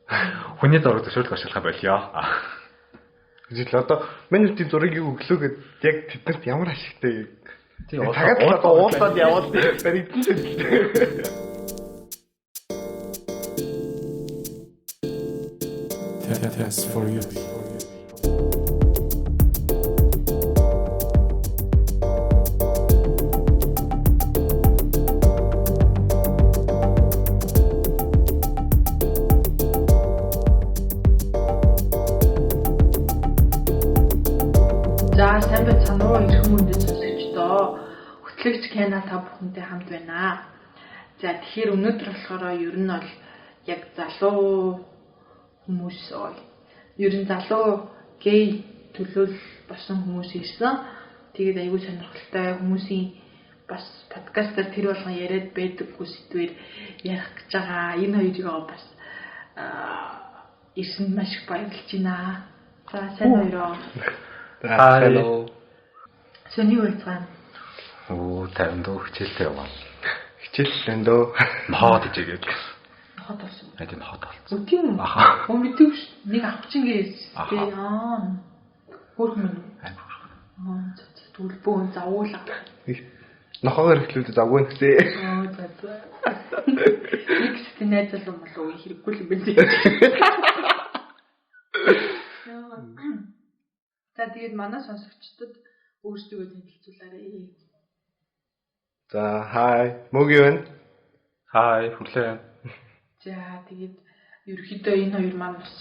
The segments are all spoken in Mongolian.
Хүний зураг зөвшөөрөл ашиглах болёо. Жишээл одоо менежментийн зургийг өглөөгээд яг тэднэрт ямар ашигтай Тийм цагаад уулаад яваад баригдсан зүйл. Test for you. За сайн байцгаана уу ирэх мөндөд сонсогчдоо. Хөтлөгч Кена та бүхэнтэй хамт байна. За тэгэхээр өнөөдөр болохоор ер нь бол яг залуу хүмүүс ер нь залуу гей төлөөл болсон хүмүүс ирсэн. Тэгээд аягүй сонирхолтой хүмүүсийн бас подкастаар тэр болгон яриад байдаггүй сэдвээр ярих гэж байгаа. Энэ хоёрыг бас ирсэнд маш их баярлж байна. За сайн хоёроо. Hello. Сони байцгаана. Танд хичээлтэй яваа. Хичээллэн дөө. Нохоод ижигээд. Нохоод болсон. Тийм нохоод болсон. Тийм. Аха. Мэдээгүй ш. Нэг авах чингээс тий. Хөрхмөн. Түлбөө завуулаа. Нохоогоор ихлүүлээд завгүй нэсээ. За. Нэг сэтгэл найзлал болов уу хэрэггүй л юм байна. За тэгээд манай сонсогчдод өөрсдөө танилцуулаарай. За хай, мөгийн байна. Хай, хүлээн. За тэгээд ерөнхийдөө энэ хоёр маань бас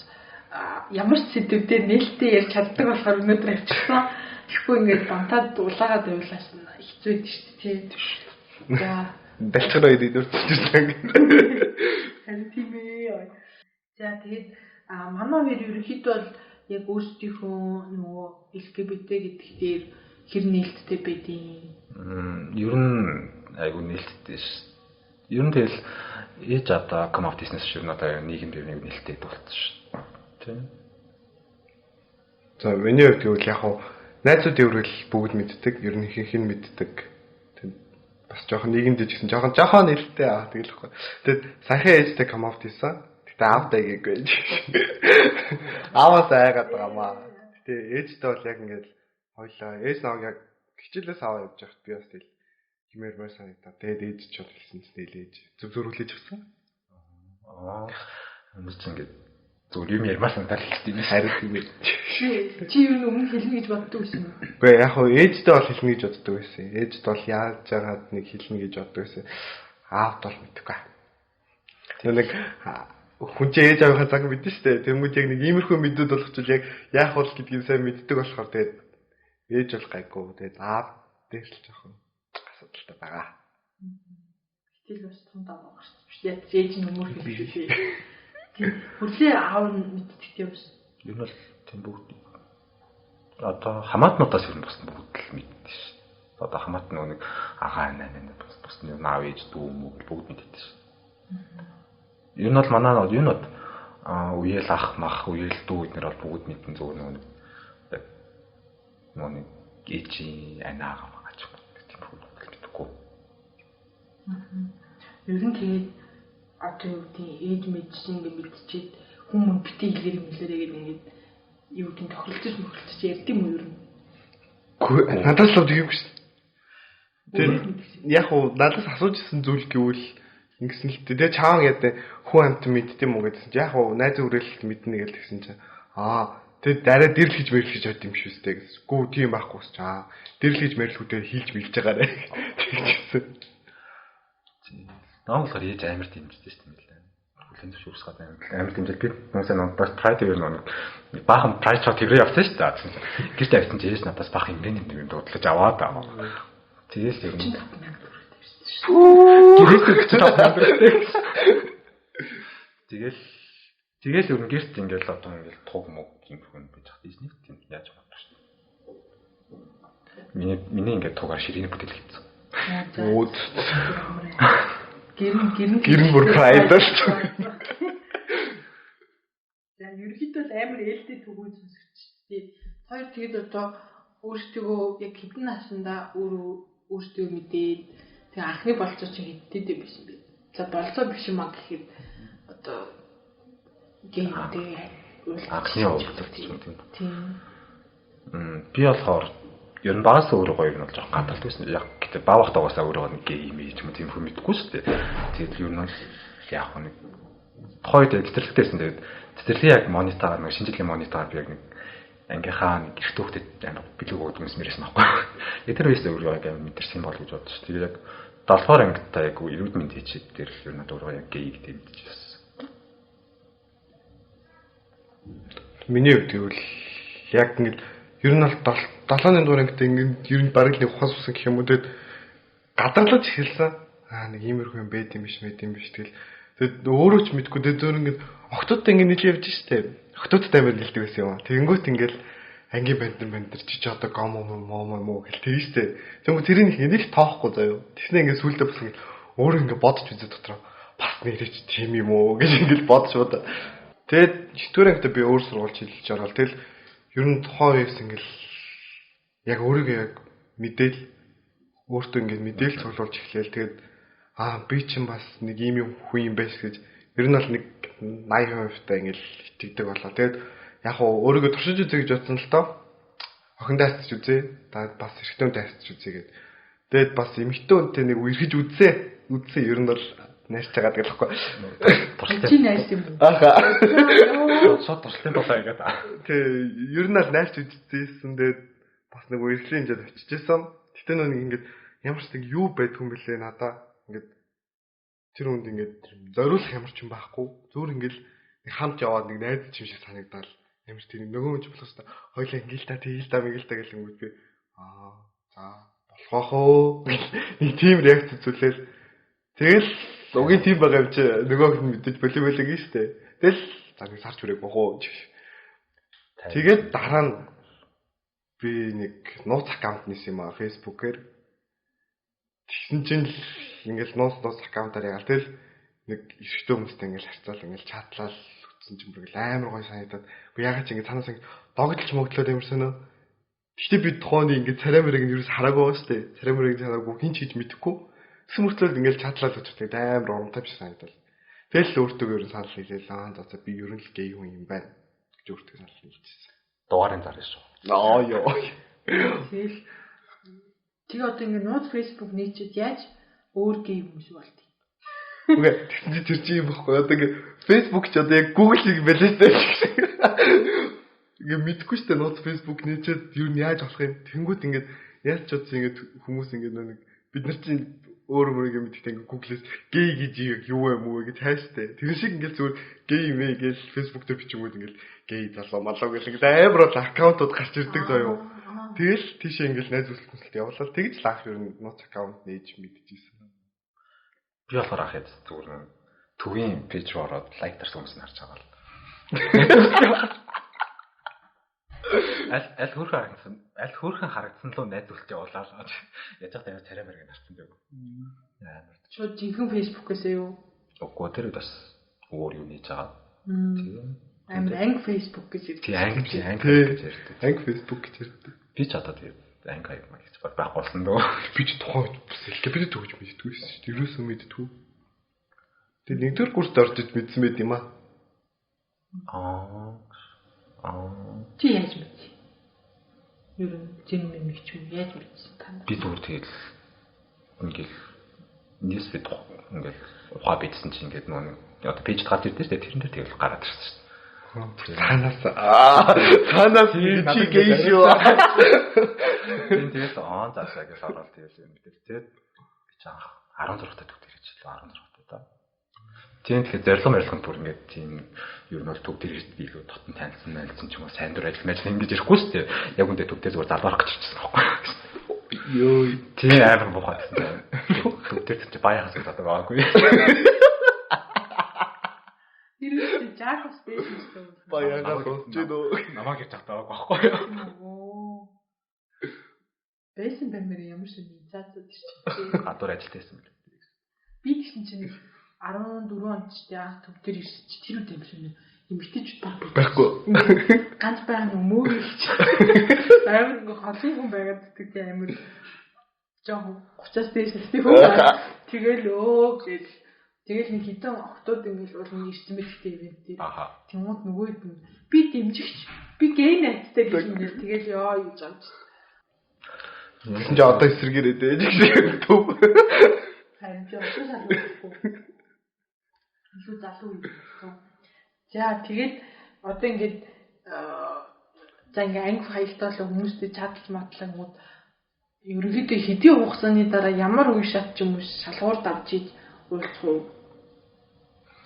ямар ч сэдвээр нээлттэй ярьж чаддаг болохоор өнөөдөр авчихсан. Тэгэхгүй ингээд бантаад улаагаад явуулаас нь хэцүү байд шүү дээ тий. За Дэлчрөө идэрчсэн. харин тийм ээ. За тэгээд манай хоёр ерөнхийдөө бол яг өөрсдийнхөө нөгөө LGBT гэдэг дээр хэр нээлттэй байдیں۔ Ер нь айгу нээлттэй ш. Ер нь тэгэл ээж авда come out business шиг надаа нийгэмд нэг нээлттэй болчихсон ш. Тийм. За миний хувьд гэвэл яг хуу найзуудын өргөл бүгд мэддэг, ер нь хин мэддэг. Бас жоохон нийгэмд ч гэсэн жоохон нээлттэй тэгэл хэвгүй. Тэгэд саяхан ээжтэй come out хийсэн. Гэтэ аавдаа гээгүй. Ааваас айгаад байгаамаа. Гэтэ ээжтэй бол яг ингээд хойлоо ээж наваг яг хичээлээс аваа явж байхад би бас тэгэл химээр санагдаа. Тэгээд ээж ч болсон ч тэгэл ээж зөвлөж өгсөн. Хүмүүс ч ингээд зөв юм ярмаар санагдал хэлсэн юм харин тийм ээ. Чи юу өмнө хэлнэ гэж боддог байсан юм. Үгүй яг хуу ээжтэй бол хэлнэ гэж боддог байсан. Ээжд бол яаж жагаад нэг хэлнэ гэж боддог байсан. Аавд бол мэдгүй. Нэг хүн чинь ээж авахаа цаг мэдэн штэ. Тэмүүл яг нэг иймэрхүү мэдүүд болгочихвол яг яах бол гэдгийг сайн мэддэг болохоор тэгээд ээж бол гайгүй. Тэгээд аав дээр л жоохон асуудалтай байгаа. Сэтгэл бас том даа байгаа шүү дээ. Яг ээж нь өмөр хэлээ. Тийм. Хүлээ аав нь мэддэг юм шүү. Ер нь бол тийм бүгд одоо хамаатнуудаас ер нь бас бүгд л мэддэг ш. Одоо хамаат нэг агаа наа бас нь аав ээж дүү мөг бүгд мэддэг ш. Ер нь бол манай юунод үеэл ах мах үеэл дүү эднэр бол бүгд мэдэн зөв нэг ээжи анаагаа багаж тийм бүгд мэддэггүй. Ер нь тэгээд одоо юу гэдэг ээж мэдсэн ингэ мэдчихэд хүмүүс битгий хэлээр мэлээрээ гэдэг ингээд юу гэдэг тохиролцож ярьд юм уу ер нь? Үгүй надаас л тийм шүү. Тэгээд яг уу надаас асууж ирсэн зүйл гэвэл ингэсэн л тэгээ чааван гэдэг хүн амт мэддэм үү гэдсэн чи яг уу найз өрөөлт мэднэ гэж тэгсэн чи тэгээ дараа дэрлэж мэрлэж хад юм шүү дээ гэсэн. Гүү тийм байхгүй ч дэрлэж мэрлэхүүдээр хийлж мэлж байгаарэ тэгчихсэн. Наамлаар ээж амар дэмждэг шүү дээ. Хүлэн зөвшөөрсгад амар дэмждэг. Би нөөсөө бас прайд юу нэг баахан прайд шот хэврээ явсан шүү дээ. Гэрт авсан чи ээж надаас баах юм юм дуудлаж аваад аа. Тэгээл ер нь Тэгэл ер нь гэрт ингээл одоо ингээл туг мөг юм хүн байж хат ийс нэг тийм яаж бодож шүү дээ. Миний ингээд тугаар ширээний бүтээл хийсэн. Үүд гэрэн бүр прайдер. За ерөнхийдөө амар ээлтэй төгөө сонсогч тий. Хоёр тэгэд одоо өөрсдөө яг хэдэн наснда өөрсдөө мэдээд тэгээ анхны болцоо чи хэдтэй байсан бэ? За болцоо биш юм аа гэхэд одоо геймтэй анхны уулзалт юм тийм. Тийм. Би болохоор ер нь багаас өөрөө гоё юм бол жоох гадалт байсан. Яг гэдэг баавах тагасаа өөрөө нэг гейм юм тийм хүн мэдгүй шүү дээ. Тэгээд ер нь бол яг нэг хойд цэцэрлэгтэйсэн. Тэгээд цэцэрлэг яг монитор нэг шинжилгээ монитор би яг нэг ангийнхаа нэг гэрт хөвгөд билүү өгдөг юмс мэрсэн байхгүй. Тэр үеэс өөрөө яг мэдэрсэн бол гэж бодож шүү. Тэгээд яг 7 дугаар ангид та яг эрүүл мэнд хийчихэд тэр л ер нь өөрөө яг гейг тийм мэдчихсэн. Миний хувьд гэвэл яг ингэ ер нь бол 7-ны дугаар ангид ингэ ер нь бараг нэг ухаас усан гэх юм уу. Тэгээд гадарлаж эхэлсэн. Нэг иймэрхүү юм байд юм биш тэгэл өөрөө ч мэдгүй дээ зөөр ингэ октодтой ингэ нийлээ явж штэ. Октодтой амир гэлдэг байсан юм. Тэнгүүт ингээл ангийн бандэр чи одоо гомо гэл тэр штэ. Тэнгүү тэрийг нэг тоохгүй заяа. Тэгснэ ингэ сүулдэ бас ингэ өөрөө ингэ бодож үзээ дотроо бас нэрэж тийм юм уу гэж ингэ бодож удаа. Тэгээд 9-р ангид би өөр сургууль хэлж ороод тэгэл ер нь тухайн үеэс ингээл яг өөрийгөө яг мэдээл өөртөө ингэ мэдээл цуглуулж эхлээл тэгээд би чинь бас нэг ийм юм хүн юм байж гэж ер нь бол нэг 80% та ингээл итгэдэг болоо. Тэгээд яг өөрийгөө туршиж үзье гэж бодсон л доо. Охиндоо хасч үзье. Бас эрэгтэй хүнтэй хасч үзье гэд. Тэгээд бас эмэгтэй хүнтэй нэг үргэж үзье. Ер нь бол найрч байгаа гэдэг л байхгүй. Туршилт. Чи найрч юм уу? Шот туршилтын болоо гэдэг. Тэг ер нь л найрч үзчихсэн. Тэгээд бас нэг үргэлжлэн хэмжээд очижсэн. Гэтэ нэг ингээд ямар ч нэг юу байдгүй юм бэлээ надаа. Ингээд тэр хүнд ингээд зориулах ямар ч юм байхгүй. Зүгээр ингээд хамт яваад нэг найз чим шиг санагдал. Ямар ч тийм нөгөө хүн ч болох хэвээр хоёлаа ингээл та тийл та мэгэл та гэлэнгүүд би за болохоо хөө нэг тийм реакц үзүүлээл тэгэл угийн тийм байгаа юм чи нөгөө хүн мэдээж болиолог юм шүү дээ. Тэгэл за нэг сарч үрэг бохоо. Тэгээд дараа нь би нэг нууц аккаунт нисэн юм аа Facebook-ээр. Тэгсэн чинь ингээл нууц аккаунтаар ягаал тэгэл нэг эрэгтэй хүмүүстэй ингээл харьцаал ингээл чатлал утсан юм бүр амар гоё санагдаад би ягаад ч ингээд цаанаас ингээд догдолч мөгдлөөд юмсан нөө. Гэхдээ би тухайн ингээд царай мөрийг нь юус хараагүй ба штэ. Царай мөрийг хараагүй хин ч гэж мэдэхгүй. Тэс мөртлөө ингээл чатлал учраас амар урамтай биш санагдал. Тэгэл өөртөө ер нь санал хийлээ. За би ер нь л гей хүн юм байна гэж өөртөө санал хийчихсэн. Дугаарын зар шүү. Ёо. Тэгэл тэг одоо ингээд нууц Facebook нийцээд яаж өөр гей хүмүүс болт. Үгүй тэгсэн чи тэр чинь юм баггүй. Одоо ингээд Facebook ч одоо яг Google шиг байлээ шүү дээ. Ингээд мэдгүй шүү дээ нууц Facebook нийцээд юу нь яаж болох юм. Тэнгүүт ингээд яаж ч удаа ингээд хүмүүс ингээд нэг бид нар чинь өөр өөрийгөө мэддэг ингээд Google-с гей гэж юу юм уу гэж хайштай. Тэр шиг ингээд зүгээр гей юм ээ гэж Facebook дээр бичингүүд ингээд гей залуу малуу гэх ингээд амар бол аккаунтууд гарч ирдэг заяа. Тэгэл тийшээ ингээд найз үлдэнсэлт явуулаад тэгж л ах ер нь нууц аккаунт нээж мэдчихсэн. Би болохоор ах яд зүгээр төвийн пэйж ороод лайктарсан хүмүүс нь харж байгаа л. Аль хөөрхөн харагдсан л найз үлдэж явуулаа л. Яаж ч тавиа царай мэрэг нарцсан дээ. Амар. Шууд жинхэнэ Facebook-ээс юу? Үгүй тэр бас өөр юу нээж байгаа. Тийм. Амар анги Facebook гэж ярьдаг. Анги Facebook гэж ярьдаг. Би ч одоо тийм анги аяг маяг гэж байх болсон дөө. Би ч тухайн бас LGBT төгж мэддэггүй шүү дээ. Ерөөсөө мэддэггүй. Тэгээд нэгдүгээр курст орж иж мэдсэн байт юм аа. Чи яаж мэдсэн? Юу зэн мэмэг ч юм яаж мэдсэн та? Би зүгээр тэгэл ингээл нийс бид ингээл ухаа бидсэн чинь ингээд нөгөө одоо пэйж гарч ирдэ шүү дээ. Тэрэн дээр тэгэл гараад ирсэн шүү дээ. Танаас чи гей шүү. Тэгээд заасаа гэж ороод тэгэл юм дээр тэгээд би ч 16 таа төгтөр гэж л 16 таа. Тийм тэгэхээр зорилго бүр ингээд тийм ер нь бол төгтөр илүү дотн танилцсан ч юм уу сайн дур ажил ингэж ирэхгүй шүү дээ. Яг үндэ төгтөр зүгээр залбарах гэж ирчихсэн байхгүй. Йоо тийм амар бохоо гэсэн. Төгтөр ч баяхаас гэдэг байгаагүй. Ирээдүйд Jacob Space гэсэн. Баягаа сонсчино. Намаа гэж татаагүй байхгүй юу? Байсан баймаар ямар шинэ заацууд шүү. Гадуур ажилтайсан мэл. Би тэгсэн чинь 14 онд ч яа төв дээр ирсэн чи тэр үед юм шиг эмгтээчүүд байхгүй. Ганц байгаа юм уу гэж. Амар нэг холын хүн байгаад тэгтээ амар жоохон 30-аас дээш насны хүн. Тэгэл өө гэж Тэгэл нэг хитэн охтууд ингээл уулын ирсэн мэлтэй ивент дээр. Аха. Тэнгууд нөгөөд нь би дэмжигч, би гей найзтай гэж ингээл тэгэл ёо гэж амж. Тэгсэн чи одоо эсэргээрээ дээж гэж төв. Харин ч одоо салахгүй. Илүү залуу юм. За тэгээд одоо ингээд за ингээ анги хаягтаа л хүмүүстэй чадлж матлангууд ерөнхийдөө хэдийн хугацааны дараа ямар үе шат ч юм уу шалгуур давж иж уулзах уу?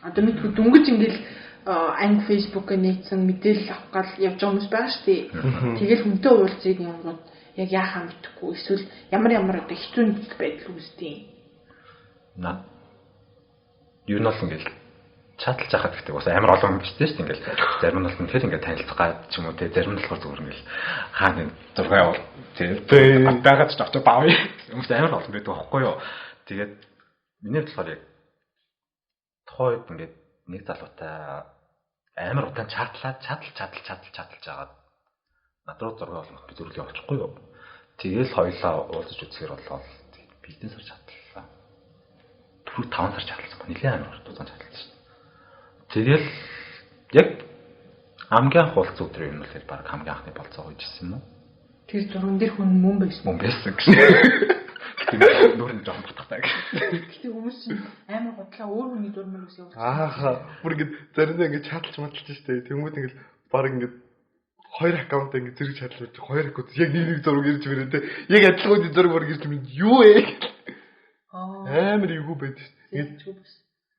Одоо мэдгүй дүнгэж ингээл анги фэйсбүүкээ нээсэн мэдээлэл авах гал явж байгаа хүмүүс байгаа шүү дээ. Тэгэл хүнтэй уулзыг юмрууд яг яахаа мэдэхгүй эсвэл ямар одоо хэцүү нэг байдал үүсдэг. Наа. Юу нь бол ингээл чаталж яхад гэдэг бас амар олон юм биш тийм шүү дээ. Ингээл зарим нь бол тэгэхээр ингээд танилцах гад ч юм уу те зарим нь болохоор зүгээр ингээл хаана зураг явуул тийм байгаад ч авч баавь. Хүмүүс амар олон байдаг байхгүй юу. Тэгээд миний болохоор яг тухайд ингээд нэг залуутай амар удаан чатлаад чадалж агаад надруу зураг олох би зүрхлээ явуулчихгүй юу. Тэгэл хоёлаа уулзаж үзэхээр болоо бизнес сар чадлаа. Түр 5 сар чадлаа. Нилээн амар урт удаан чадлаа. Тэгэл яг хамгийн анх уулзсан өдөр юм бол баг хамгийн анхны болцоо үйжсэн юм уу? Тэр зурган дээр хүн мөн байсан. Мөн байсан гэсэн. Гэтэ нүрэн жоохон батгатаа гэх. Гэтэ хүмүүс чинь амар бодлоо өөр хүний зурмаар үс явуулсан. Ааха. Бүр ингэ заримдаа ингэ чаталж маталж штэ. Тэнгүүд ингэ баг ингэ хоёр аккаунт ингэ зэрэг чатлаж хоёр аккаунт яг нэг зураг ирж мөрөө те. Яг адилхан зураг бүр ирж минь юу вэ? Амар юу байд штэ.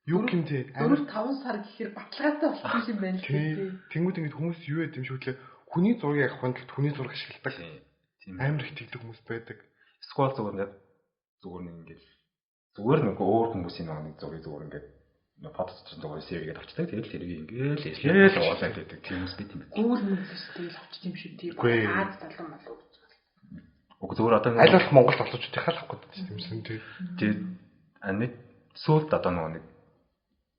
Юу юм те. Өөр 5 сар гэхээр баталгаатай болсон юм байна л те. Тэнгүүд ингэ хүмүүс юу яд юм шүүтлээ. Хүний зургийг авах нь хүний зураг ашигладаг. Тийм амар их тэгдэг хүмүүс байдаг. Сквал зүгээр нэг өөр хүмүүсийн нэг зургийг зүгээр ингээд фото чинь зүгээр сэвгээд авчдаг. Тэгэл тэрийг ингээд хэлээд уулаад байдаг. Тийм хүмүүс бид юм. Өөр хүмүүс тэгэл авчих юм шүү дээ. Аз талан болов гэж. Уг зүгээр одоо аль болох Монгол залуучуудыг халах гэдэг юм шиг тийм. Тэгээд нэг сүлд одоо нэг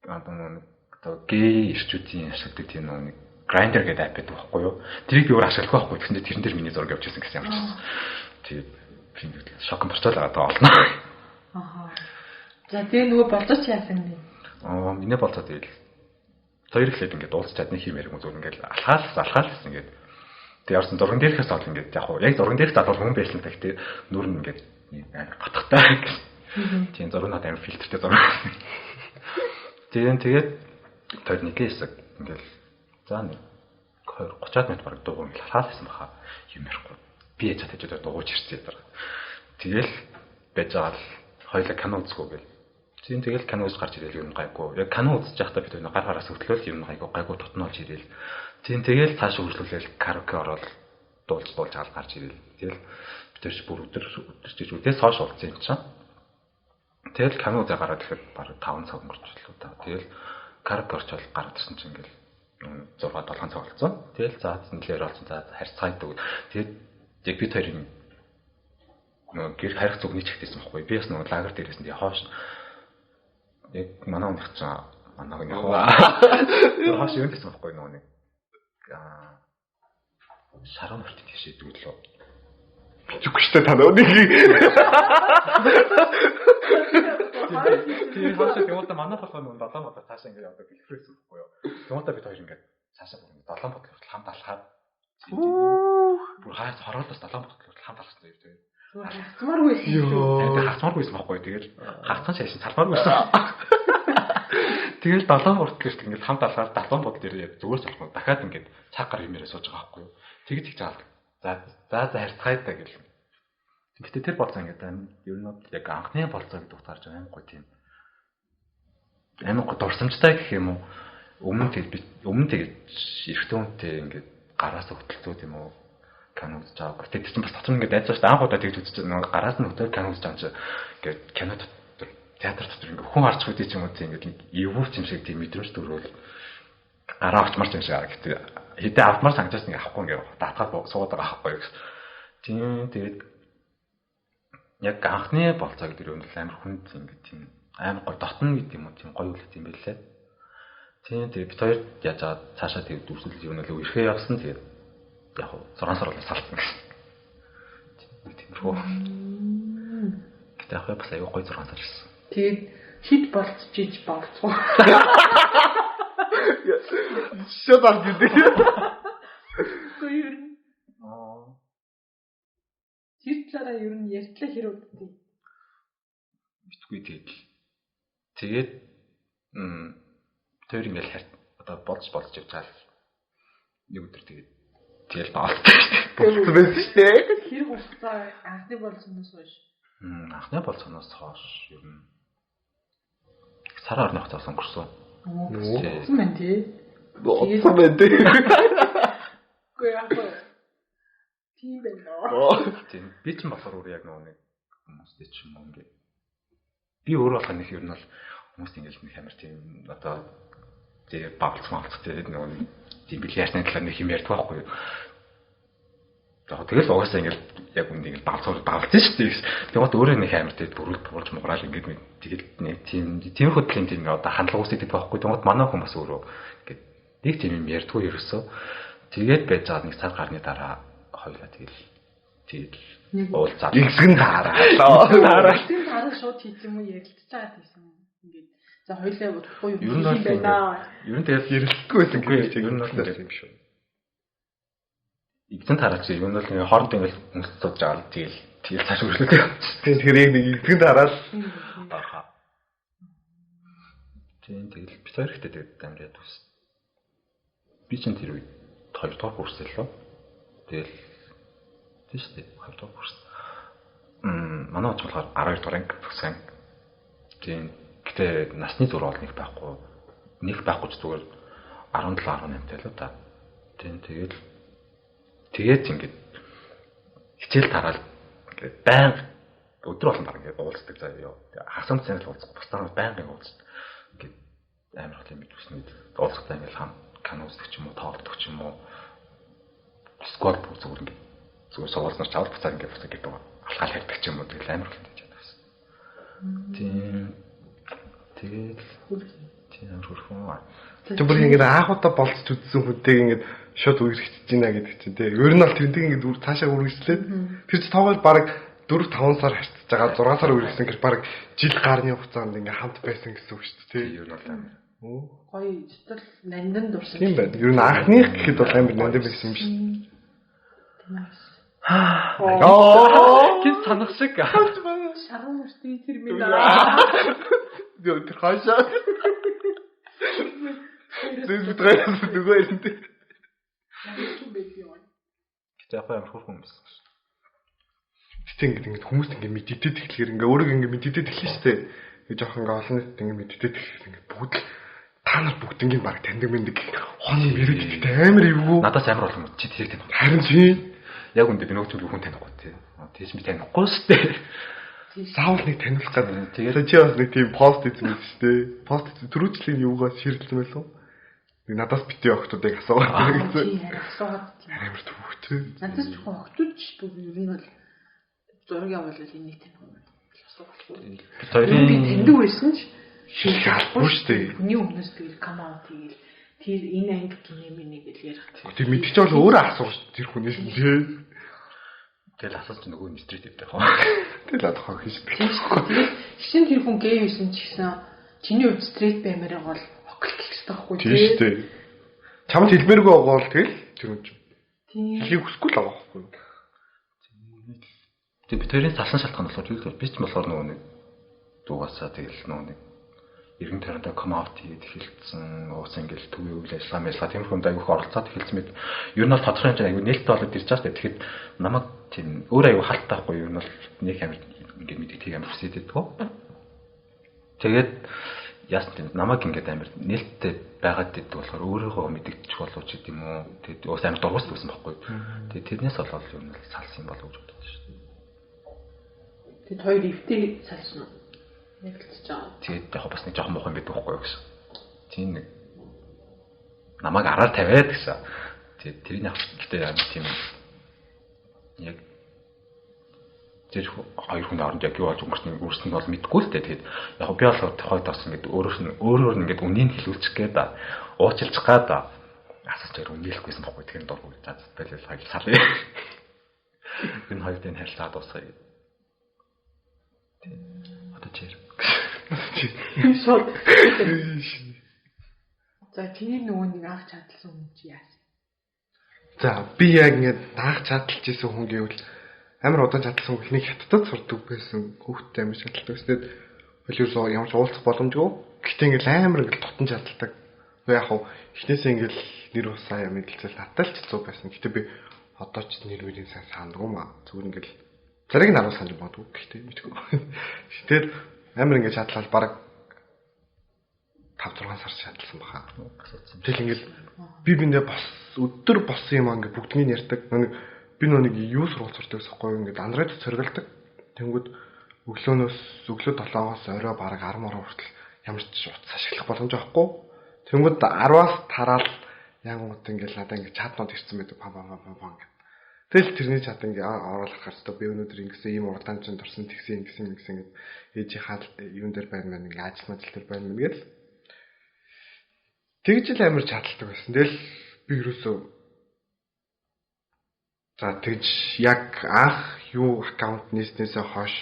одоо гей ирчүүдийн ашигладаг тийм нэг Grindr гэдэг app байдаг байхгүй юу? Тэрийг би өөр ашиглахгүй байхгүй. Тэгсэн чинь тэрэн дээр миний зураг явж ирсэн гэсэн юм чинь. Тэгээд би шокон борцол байгаа даа олно. Аха. За тэгээ нөгөө болцооч яасан бэ? Миний болцоо тэгэл хоёр ихлээд ингээд уулзчаад нэг юм яриг зүгээр ингээд алхаал гэсэн ингээд тэг явсан зурган дээрхээс бол ингээд яг яг зурган дээрх залуу хүн байсан л гэхдээ нүр нь ингээд амар батгахтай гэсэн. Тийм зургнууд амар фильтртэй зураг. Тэгээд тэр нэг хэсэг ингээд за нэг 30-аад минут бараг дууг ингээд алхаалсан баха юм ярихгүй. Би яж чадчих дуугууч ирсэн юм. Тэгэл байж байгаа л хоёлаа кино үзэхгүй гэл. Тэгэл кино үз гарч ирэл юм гайгүй. Яг кино үзэж байхдаа бид гар гараас хөтлөөл юм гайгүй тутнуулж ирэл. Тэгэл цааш хөгжлүүлэл караоке ороод дуулж хаал гарч ирэл. Тэгэл бид ч бүр өдөрч үдээс хойш уулзсан юм чинь. Тэгэл кино үзээ гараад ирэхэд бараг 5 цаг өнгөрчлөө та. Тэгэл караоке орчвол гараад ирсэн чинь ингээл 6-7 цаг болцсон. Тэгэл за нэлээр олсон. За харьцаадаг. Тэгээд яг бид хоёрын гэр харих зүгний чигтээсэн байхгүй. Би бас нэг лагер дээрээс нь хоош. Яг манай өмнөх чинь манайг нь хоош юу гэсэн байхгүй нэг шарон өртөд тийшээдэг лөө. Бичгүй штэ та нэг. Тийм хашаа тэгвэл манай болохоор нэг 7 бодоо цаашаа ингээд одоо бэлхрээс үхгүй юу. Тэгвэл бид хоёр ингээд цаашаа бүр 7 бодол хамт алхаад бүр хаас хороолоос 7 бодол хамт алхсан юм тийм. Хацмааргүй юм. Хацмааргүйсэн байхгүй. Тэгээд хацсан шашин салмааргүйсэн. Тэгэл 7 хүртэл ингээд хамт алхаад 7 бодол дээр яг зүгээр салхав. Дахиад ингээд цаг гар юмэрээ сууж байгаа байхгүй юу. Тэгж их жаал. За харьцгаая гэл. Гэтэ тэр болцоо ингээд ер нь яг анхны болцоо гэдэг утгаарч аим гоо тийм. Аим гоо дурсамжтай гэх юм уу? Өмнө тэгээд эрэгтэй хүнтэй ингээд гараас хөтөлцөө тийм үү? Кино үзэж байгаа. Тэгээд чинь бас татсан ингээд айцаа шүү дээ. Анх удаа тэгж үзэж байгаа. Гараас нь хөтөл кино үзэж байгаа чинь ингээд кино дотор театр дотор ингээд хүн харж хөдөө ч юм уу тийм ингээд эвүүч юм шиг тийм мэдрэмж төрөөл гараа авчмарч юм шиг аа гэдэг. Хэдэ автмар санагдаж нэг авахгүй ингээд даатгаад суугаад байгаа байхгүй. Тийм тэгээд яг анхны болцоо гэдэг юм бол амар хүнд ингээд тийм амар гоё дотно гэдэг юм уу тийм гоё үлдсэн юм байлээ. Тийм тэгээд бид хоёр яаж байгаа цаашаа тэгээд дүрсэлж юм л ирэхээ явсан тэгээд яг 6 сар болоо салсан гэсэн. Тийм хөө. Гэтэ яг бас аюу гоё 6 сар ирсэн. Тэгээд хит болцож болцоо. Шот аль гэдэг. Үгүй ер нь. Тэр талаараа ер нь ярьтлаа хэрэг үгүй. Битгүй тэгээд тэр ингээл харт одоо болж явж байгаа л нэг өдөр тэгэл баалтай Болсон байсан шүү дээ. Хэрэг хугацаа анхны болсоноос хойш. Анхны болсоноос хойш ер нь сар орны хугацаас өнгөрсөн. Тэгсэн байна тий. Болсон байна тий. Үгүй яг тийм байна. Тийм би ч болохоор өөр яг нэг хүмүүстэй ч юм уу ингээд би өөрөө болох нэг ер нь бол хүмүүс ингээл нэг амар тийм одоо тэгээ бавцмалц тэгээд нэг тийм билиарсны талаар нэг юм ярьдаг байхгүй юу. Тэгэл угаасаа ингээл яг үнд ингээл бавцуулж шүү дээ. Тэгээд өөрөө нэг амар тэгээд бүрүүлж муграал ингээд тэгэл нэг тийм хөдөлгөөний тийм одоо хандлага үүсгэж байдаг байхгүй. Тэгээд манай хүмүүс өөрөө ингээд нэг тийм юм ярьдгүй ерөөсөө тэгээд байж байгаа нэг цаг гарны дараа хоёлаа тэгэл уулзаад Игсгэн таараа. Тийм дараа шууд хийх юм уу ярилцж байгаа гэсэн юм. Ингээд за хоёлаа удахгүй юу юм байна. Ер нь тэгэл ярилцдаггүй байсан гэж ер нь бол юм шүү. Игзэн тараач юм бол ингээ хоорондоо ингээ хүмүүс сууж байгаа л тэгэл цааш өргөлөө. Тэгэхээр нэг игсгэн тараас баха. Тэгэл бид хоёр ихтэй тэгээд амраад үс. Би ч тэр үед 2 дугаар курс лөө. Тэгэл тийштэй 2 дугаар курс. Манай оч болохоор 12 дугаар анги төгсөн. Тийм гэтээ насны зураг бол нэг байхгүй. Нэг байхгүй ч зүгээр 17 18 тай л да. Тийм тэгээд ингээд хичээл тараал ингээд баян өдөр болгон баг ингээд уулздаг заа ёо. Хасам цанал уулзах бусдаа баян уулздаг. Ингээд амар их юм төснөд уулзахтаа ингээд канал үздэг ч юм уу, тоглодог ч юм уу. Сквад бүр зүгээр ингээд зүгээр суулзнаар чавар буцаад ингээд бусаа гэдэг байгаа. Алхаал ярьдаг ч юм уу тэгэл амар их гэж ядсан. Тийм амар хөрхөн. Тэг бүр ингээд аахуудаа болцож үдсэн хүнтэйг ингээд шууд үерхэж байна гэдэг чинь тий. Ер нь бол тэрнтэйг ингээд цаашаа үргэлжлээд тэр чинь тоогоо баг 4-5 сар харьцаж байгаа 6 сар үргэлжсэн гэж баг жил гарны хугацаанд ингээд хамт байсан гэсэн үг шүү дээ тий. Ер нь бол амар. Гоё зөвхөн нандин дурсан. Тийм байна. Ер нь анхных гэхэд бол амар нандин байсан юм шүү. Гин санах шиг. Шаруу мөртөө тэр минь аа. Юу тэр хаашаа. Бид гайхаж дугаа ирэнтэй. Гэтэ яг амар хөрхөн юм байсан. Тэгтээ ингээд хүмүүс ингээд мэддэд эхлэхээр ингээд өөрөө ингээд мэддэд эхлэн штэ. Ингээ жоох ингээ олон нийт ингээ мэддэд эхлэхээр ингээ бүгд та нар бүгднийг баг таньдаг мэддэг. Хон мэрэгдтэй амар эвгүй. Надаас амар болох юм чи тэрийг таних. Харин тийм. Яг үндэ би нөгөөч хүн танихгүй тий. Тийш би танихгүй штэ. Заавал нэг таниулах гэдэг. Тэгээд чи бас нэг тийм пост хийсэн мэт штэ. Пост төрүүчлийн юугаас ширэлсэн байлоо. Надаас битээ охтуудыг асуугаад гэсэн. Асуугаад тийм. Амар төвхтэй. Надаас ч охтууд ч бүр ер нь бол зураг явуулаад энийг таних. Бид хоёрын тэндэг байсан ч шилхaalгүй штэ. Хүний өмнөөс тэгэл come out тэгэл тэр энэ анги гинэ минь гэж ярих. Тэг мэдчих ч бол өөрөө асууж тэр хүнээс нь тий. тэгэл асууж нөгөө нь стрит дэвтэй хаа. Тэгэл адах хийж. Шин тэр хүн гей байсан ч гэсэн чиний хувьд стрит баймараа бол оклик хэрэгтэй байхгүй тий. Тийм штэ. Чамд хэлмээргүй байгаа бол тэгэл тэр хүн чинь. Тийм. Хэлийг хүсэхгүй л байгаа байхгүй. Тэг бид хоёрын салсан шалтгаан болохоор би ч болохоор нөгөө нэг дуугасаа тэгэл нөгөө нэг иргэн тариндаа come out хийгээд эхэлсэн. Уус ингээл төвийн үйл ажиллагаа тиймэрхүү аюух оролцоод эхэлсэн мэд. Ер нь бол тодорхой хэмжээ аюу нээлттэй болоод ирж байгаа шүү дээ. Тэгэхэд намайг тийм өөр аюу халтаахгүй ер нь бол нэг амар ингээд мэддэг амар хүсээд байдгаа. Тэгээд яасан тийм намайг ингээд амар нээлттэй байгаад иддэг болохоор өөрийгөө мэддэгчих болов ч гэдэм үү. Тэгээд уус амар дургуус байсан байхгүй. Тэгээд тэрнээс болоод ер нь салсан болов гэж боддог шүү дээ. Тэд хоёр эвтэй салсан уу? Нэгэлцэж байгаа. Тэгээд яг бас нэг жоохон муухан байдаг байхгүй юу гэсэн. Тийм нэг намайг араар тавиад гэсэн. Тэгээд тэрний авчтай яа тийм яг тэр хоёр хүн оронд яг юу болж өнгөрсөн бол мэдэхгүй л дээ. Тэгээд яг би бол тохойд бас ингээд өөрөөр нь ингээд үнийг хэлүүлчих гээд уучлах гээд асууж байгаа үнэлэхгүйсэн байхгүй. Тэгэхээр дургүй за тэгэл хоёр салъя. Энэ хоёрын харилцаа дуусгая. Одоо чир. Шууд. За чиний нөгөө нэг анх чадлсан хүн чи яасан? За би яг ингээд наах чадалж исэн хүн гэвэл амар удаан чадлсан хүн ихний хятадд сурдаг байсан хүүхдтэй амар чадалтай өсдөд хөлөөсөө ямар ч уулзах боломжгүй. Гэхдээ ингээд амар ингээд тутан чадалтай. Яг хав эхнээсээ ингээд нэр усаа юм хэлцэл надад л хэцүү байсан. Гэхдээ би одоо ч нэр мөрийн сайн сандгүй маа. Зүгээр ингээд зарыг нь аруулах санаж бодгүй. Гэхдээ мэдгүй. Тэгээд амар ингээд чадлал баг 5-6 сар шатлсан баха. Тэгэл ингээд би биндээ бас өдөр болсон юм аа ингээд бүгднийг ярьдаг. Би нэг юу сургууль сурдаг гэсэхгүй ингээд Android цоргалдаг. Тэнгүүд өглөө 7-оос орой бараг 10 ороо хүртэл ямар ч утас ашиглах боломж байхгүй. Тэнгүүд 10-аас тараал янгууд ингээд надаа ингээд чатнууд ирсэн байдаг пам ингээд. Тэгэл тэрний чат ингээд оруулах хэрэгтэй. Би өнөөдөр ингэсэн ийм урдаан чинь дурсан тэгсэн ингээд ээжийнхаа юун дээр байна ингээд ажил мэл дээр байна ингээд. Тэгж л амар чадалтай байсан. Тэгэл би юусоо за тэгж яг анх юу аккаунт нээснээсээ хойш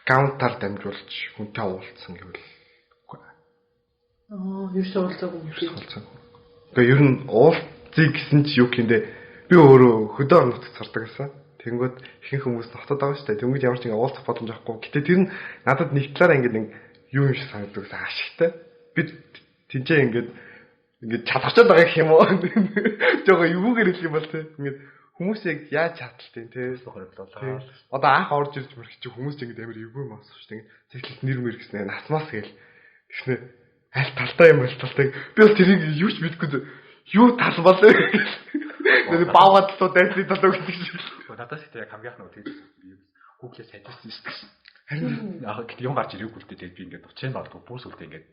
аккаунтаар дамжуулж хүнтэй уулзсан гэвэл үгүй. Юусоо уулзаагүй юм. Тэгээ ер нь уулзъя гэсэн чи юу гэмдэ би өөрөө хөдөө орнотод сурдаг гэсэн. Тэнгүүд ихэнх хүмүүс нотод байгаа шүү дээ. Тэнгүүд ямар ч ингэ уулзах боломж авахгүй. Гэтэ тэр нь надад нэг талаараа ингэ юу юм шиг санагддаг гэсэн ашигтай. Би тэнцээ ингээд чадчихад байгаа гэх юм уу? Жога юугаар хэлэх юм бол те. Ингээд хүмүүс яг яаж чадaltaй те. Одоо анх орж ирж мөрөх чи хүмүүс ингээд амар эвгүй юм аасах шүү дээ. Цэглэл нэр мэр гэснээр насмаас гээл. Тэгснээр аль талтай юм аль талтай. Би бол тэрийг юу ч мэдэхгүй юу тал болоо. Нэг баавад тоо дайсны талаа гэдэг шиг. Надаас ихтэй яг хамгийн анх нөгөө Google-ээс хайжсэн шүү дээ. Харин яг гэдэг юм гарч ирээгүй л дээ. Би ингээд уцын болдгоо бүр сүлдээ ингээд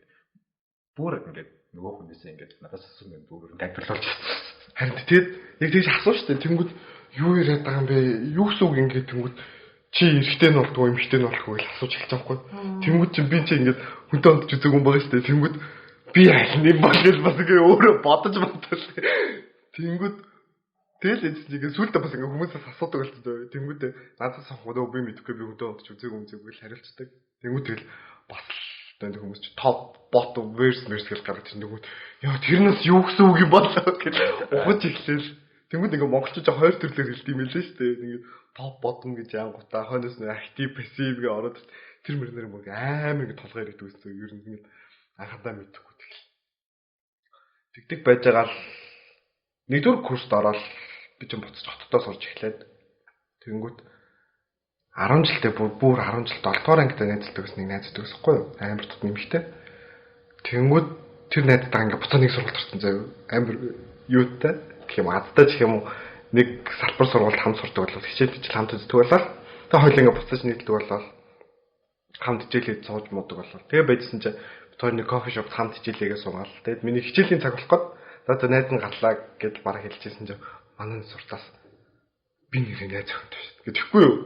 нөгөө хүнээсээ ингээд надаас асуусан юм бүр тайлбарлуулж байна. Харин тэгээд яг тэгж асуу штэ. Тэнгүүд юу яриад байгаа юм бэ? Юу гэсэн үг ингээд тэнгүүд чи эрэгтэй нь болдгоо эмэгтэй нь болдгоо гэж асууж эхэлж байгаа байхгүй. Тэнгүүд чи би чи ингээд хүнтэй ондж үзег юм байгаа штэ. Тэнгүүд би аль нэг болгож бас ингээд өөрөө бодож бодвол. Тэнгүүд тэгэл эцэстээ сүултээ бас ингээд хүмүүсээс асуудаг болчихсон. Тэнгүүд надаас асуух би мэдэхгүй би хүнтэй ондж үзег юм гэж хариулцдаг. Тэнгүүд тэгэл бас тэнд хүмүүс чи топ bottom verse гэж гаргаж ирсэн дэгүүд яа тэрнээс юу гэсэн үг юм болоо гэж ухаж эхлэв. Тэнгүүд ингээ монголчууд хоёр төрлөөр хэлдэг юм лээ шүү дээ. Ингээ топ bottom гэж янгуудаа хойноос нь active passive гэж ороод тэр мөрнөр мөр амар ингээ толгойр идэв үстэй ер нь ингээ анхандаа мэдхгүй тэгэл. Тэгдэг байж байгаа л нэгдүгээр курст ороод би ч буцаж хотдоо сурж эхлээд тэнгүүд 10 жилдээ бүр 10 жил 7 дугаар ангид найзлдаг гэсэн нэг найздаг гэсэхгүй юу? Амар тот нэмэгтэй. Тэнгүүд тэр найзтайгаа ингээ буцаа нэг сургуульд орсон заяа. Амар юутай гэх юм адтай гэх юм уу нэг салбар сургуульд хамт сурдаг болол хичээл хичээл хамт үздэг болол тэгээ хоёул ингээ буцаж нийлдэг болол хамт хичээлээ сууж муудаг болол тэгээ байжсэн чинь тэр нэг кофе шопт хамт хичээлээгээ суугаал. Тэгээд миний хичээлийн цаг болох гээд за найз нь гарлаа гэж бараг хэлчихсэн чинь манай суртаас би нэрээ найз охинтой шүү дээ. Тэгэхгүй юу?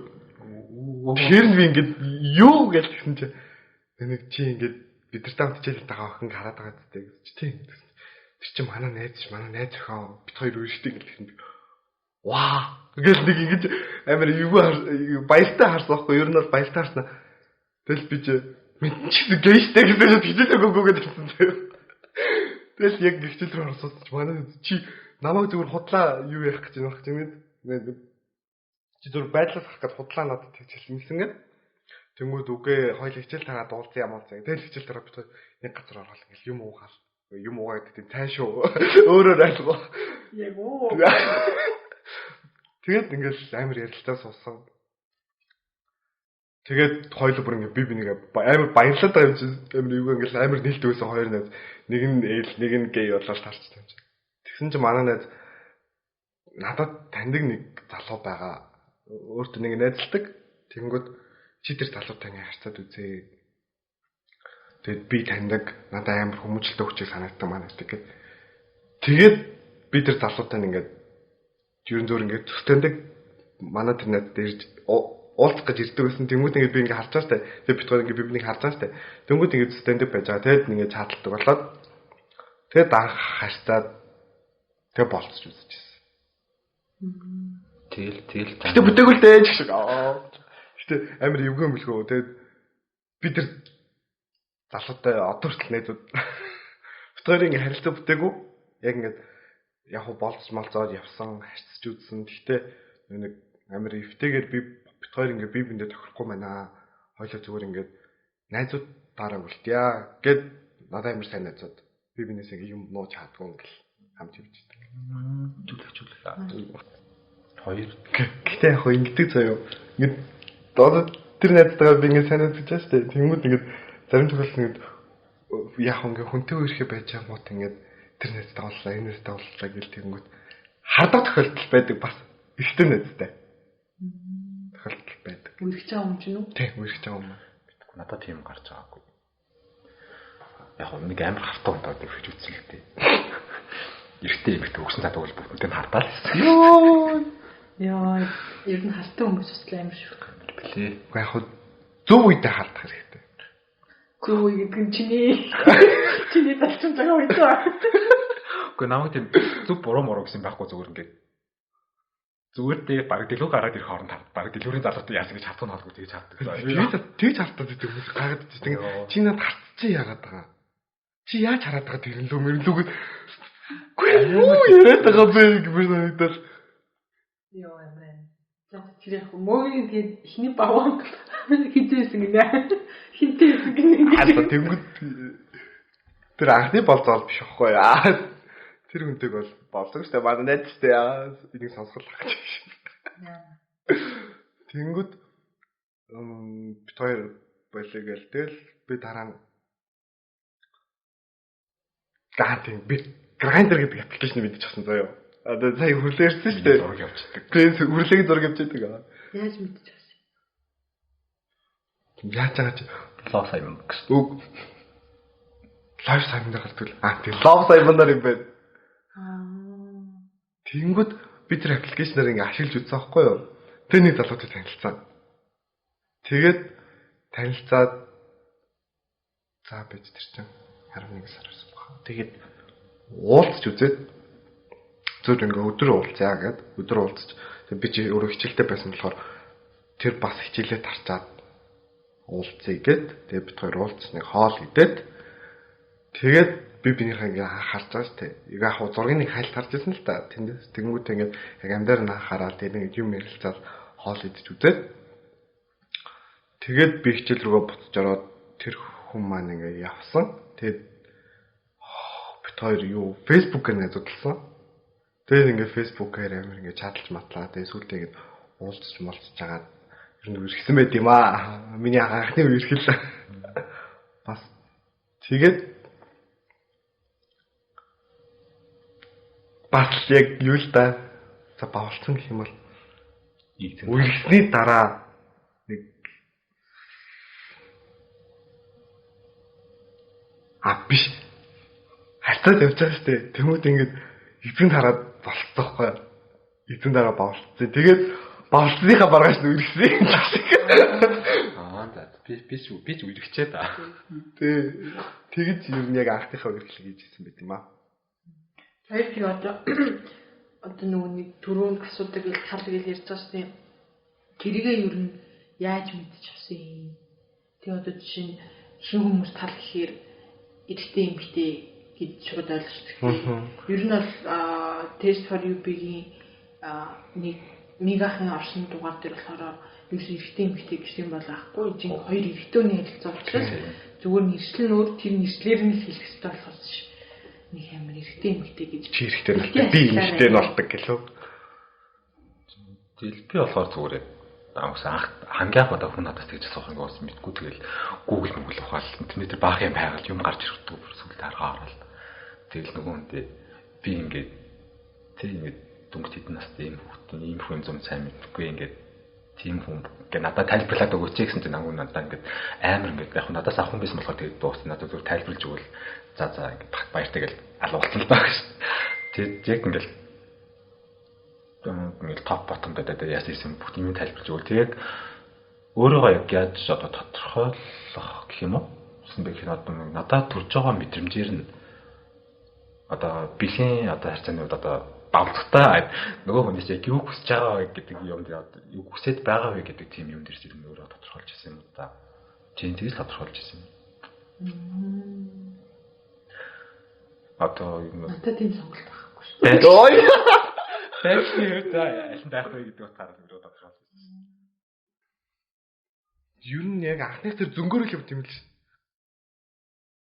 Тэгэхээр би ингээд юу гэж хэлсэн чи нэг чи ингээд бид нар тав хичээлээ тагаа охин хараад байгаа гэдэг чи тийм. Тэр чи манай найз охин бид хоёр үржтэй гэсэн би ваа гэл нэг ингэж амар юу баяртай харсан байхгүй ер нь бол баяртай харсан. Тэгэл би чи мэдчихсэн гейстэй гэсэн хичээлээ өгөө гэдсэн заяа. Тэгэл яг хичээл рүү орсон чи манай чи намайг зүгээр худлаа юу ярих гэж байна гэж чи зүр байдлаас хах гэж худлаа надад хэлсэн гээд тэнгүүд үгээ хоёул хичээл тагаа дуулсан юм уу зэ. Тэгэл хичээл дараа бид нэг газар ороод ингээл юм уугаал. Юм уугаа гэдэг цааш шүү. Өөрөөр айлгоо. Яг оо. Тэгээд ингээл амар ярилцлаа суусан. Тэгээд хоёул бүр ингээ би нэг амар баярлаад байгаа юм чи амар юу ингээл амар нээлт байсан хоёр найз. Нэг нь ээл, нэг нь гей болол таарчтай юм чи. Тэгсэн чи манай найз надад таньдаг нэг залуу байгаа. Өөртөө нэг найзалдаг. Тэнгүүд чи тэр залуутай ингээ харцаад үзээ. Тэгээд би таньдаг надад амар хүмүүжлэлтэй хүчийг санагдсан маань гэдэг. Тэгээд би тэр залуутай ингээ ерөн зөөр ингээ төс таньдаг манай тэр найз дээрж уулзах гэж ирдэг байсан. Тэнгүүд ингээ би ингээ харж байгаа штэ. Тэгээд бид хоёр ингээ бибнийг харж байгаа штэ. Тэнгүүд ингээ төс таньдаг байж байгаа. Тэгээд ингээ чадалдаг болоод тэгээд анх харьцаад тэгээд болцож үзчихсэн. Тэгэл Гэтэ бүтээгүүл дээ гэж шиг. Гэтэ амар эвгүй юм билгөө. Тэгээд бид тэр залуутай одоо хүртэл найзууд битгаар ингээ харилцаа бүтээгүй. Яг ингээд яг болцож малцаад явсан, харьцаж үзсэн. Гэхдээ нэг амар эвтэйгээр би битгаар ингээ бие биендээ тохирохгүй байна. Хойлоо зүгээр ингээд найзууд дараа үлдъя гэд надад амар сайн найзууд. Би бинээс ингээ юм нууж чаддгүй ингээл хамт явж байдаг. Жүлэх. Хоёр. Гэхдээ яг ингэдэг заяа. Ингээд одоо тэр найзтайгаа би ингээ сайн найзаж байгаа шүү дээ. Тэнгүүд ингээд зарим тохиолдолд ингээд яг ингээ хүнтэй үерхэ байж байгаагууд ингээд тэр найзтай боллоо, энэ найзтай боллоо гэл тэнгүүд хардаг тохиолдол байдаг бас. Ихтэй найзтай. Тохиолдол байдаг. Үргэж байгаа юм чинь үү? Тийм, үргэж байгаа юм. Надад тийм гарч байгаагүй. Яг нэг амар хартаа унтаад өгч үзсэн л дээ. Эртээ эмэгтэй өгсөн цаад бол бүгдтэй хартаа л байсан. Яа, ер нь хартаа хүмүүс бас амар шүү. Блээ. Яг хөө зөв үедээ хардах хэрэгтэй. Зөв үе гэдэг нь чиний талчин байгаа үед аа. Гэхдээ намайг тийм зөв буруу муруу гэсэн байхгүй зүгээр ингээд зүгээр дээ баг дэлгүү гараад ирэх хооронд баг дэлгүүрийн залуутай яасан гэж хатгах нь холгүй тэгж хатдаг. Тэгж хартаад байдаг хүмүүс гараад ирдэг. Чи надад харцчих яагаад байгаа. Чи яаж хараад байгаа тэр лөө мэрлүүгээд юу яриад байгаа бэ гэмээр санагдал. Йоо амин. За тэр яг мөгийн тэгээд ихний баваа хизээсэн гинэ. Хинтээсэн гинэ. Аа тэнгүүд тэр анхны болцоол биш байхгүй яа. Тэр хүнтэйг бол болдог шүү дээ. Манай найзтай энийг сонсгол хагч. Тэнгүүд бит хоёр болоо гээл тэгэл би дараа нь гаатын би Grindr гэдэг аппликейшн мэдчихсан заяа. Одоо сая хүлээрсэн шүү дээ. Зураг явуулдаг. Тэгээд хүрлэгийн зураг явуулдаг. Яаж мэдчих вэ? Яаж байгаа чи Лов Саймон гэсэн. үг лайв саймнаар гардаг. Тийм лов саймнаар юм байна. Тэнгүүд би тэр аппликейшнээр ингээ ашиглаж үзсэн байхгүй юу? Тэр нэг залуутай танилцсан. Тэгээд танилцаад за бич тэр чинь 11 сар байсан баг. Тэгээд уулзч үзээд зөв ингээ өдөр уулзъя гэд өдөр уулзч би чи өөрөө хичээлтэй байсан болохоор тэр бас хичээлээ тарчаад уулзъя гэд тэгээд бид хоёр уулзсныг хоол идээд тэгээд би бинийхээ ингээ харж байгаа шүү дээ. Яг хаа зургийг нэг хайлт харж ирсэн л та. Тэндээс тэнгуүтэй ингээ яг амдаар нь хараад тэгээд юм ярилцаад хоол идэж үзээд тэгээд би хичээл рүүгээ буцаж ороод тэр хүн маань ингээ явсан. Тэгээд бит хоёр юу фэйсбүүкээр найзуулсан. Тэгээд ингээ фэйсбүүкээр амир ингээ чаталж матлаа. Тэгээд сүүлдээ ингээ уулзч молцож агаад ер нь үргэлжсэн байт юм аа. Миний анхны үргэлжил. Бас тэгээд бас яг юу л да за бавлцсан гэх юм бол үргэлжсэний дараа нэг биш хацаад явж байгаа шүү дээ. Тэмүүд ингээд эзэн хараад болцсон байхгүй юу? Эзэн дараа бавлцсан. Тэгээд бавлцсныхаа баргаас нь үргэлжсэн. За би үргэлжчээ та. Тэгэж ер нь яг анхныхаа үргэлжлэл хийж ирсэн байт юм аа. Хоёр тийм одоо нөгөө түрүүнд асуудаг л тал гэж ярьж байгаа шүү дээ. Тэрийгээ ер нь яаж мэдчих авсан юм. Тэгээ одоо жишээ нь шинэ хүмүүс тал гэхээр эрэгтэй эмэгтэй гэж шууд ойлгочтой. Ер нь бол Taste for UB-гийн нэг мегахан орсон дугаар дээр болохоор юус эрэгтэй эмэгтэй гэж юм бол ахгүй. Жин хоёр эрэгтэйний харилцаа учраас зүгээр нэршлэн өөр тэр нэршлэр нь хэлэх хэрэгтэй болохоос нэг амар эрэгтэй эмэгтэй гэж чи эрэгтэй болдог би эмэгтэй болдог гэлөө. Тэгэл би болохоор зүгээр хамгийн анх удаа хүн надаас тэгж асуух юм гоос мэдгүй тэгэл Google ухаал интернетээр баах юм байгаад юм гарч ирдэг сүлд харгаа орол. Тэгэл нөгөө хүнтэй би ингээд дүнгийн хэдэн настай ийм хүүхдийн ийм хүн зам сайн мэдгүй ингээд тийм хүн гэ надад тайлбарлаад өгөөч гэсэн чинь ангуу надад ингээд амар ингээд яг надаас авах юм байсан болохоор тэгээд дуусна надад зөв тайлбарлаж өгвөл за ингээд баяртай гэл алуулсан л байгаа шүү. Тэгээд яг ингээд топ ботом гэдэг яасан юм бүх юм тайлбарлаж өгвөл тэгээд өөрийгөө яг яаж одоо тодорхойлох гэх юм уу? Гэсэн бэ хэрэг одоо надад төрж байгаа мэдрэмжээр нь одоо бэлгийн одоо харьцааны үед одоо бавлцтай нөгөө хүнээс яг юу хүсэж байгаа вэ гэдэг юм дээр юу хүсэж байгаа вэ гэдэг тийм юм дээр зэрэг өөрөө тодорхойлж ирсэн юм да. Тийм тэгж тодорхойлж ирсэн юм. Одоо юм Надад тийм сонголт байхгүй шүү дээ. Ой. Фэшн аль байх вэ гэдэг утгаараа өөрөө тодорхойлсон. Ер нь яг анхны тэр зөнгөөрөл явт юм л шүү.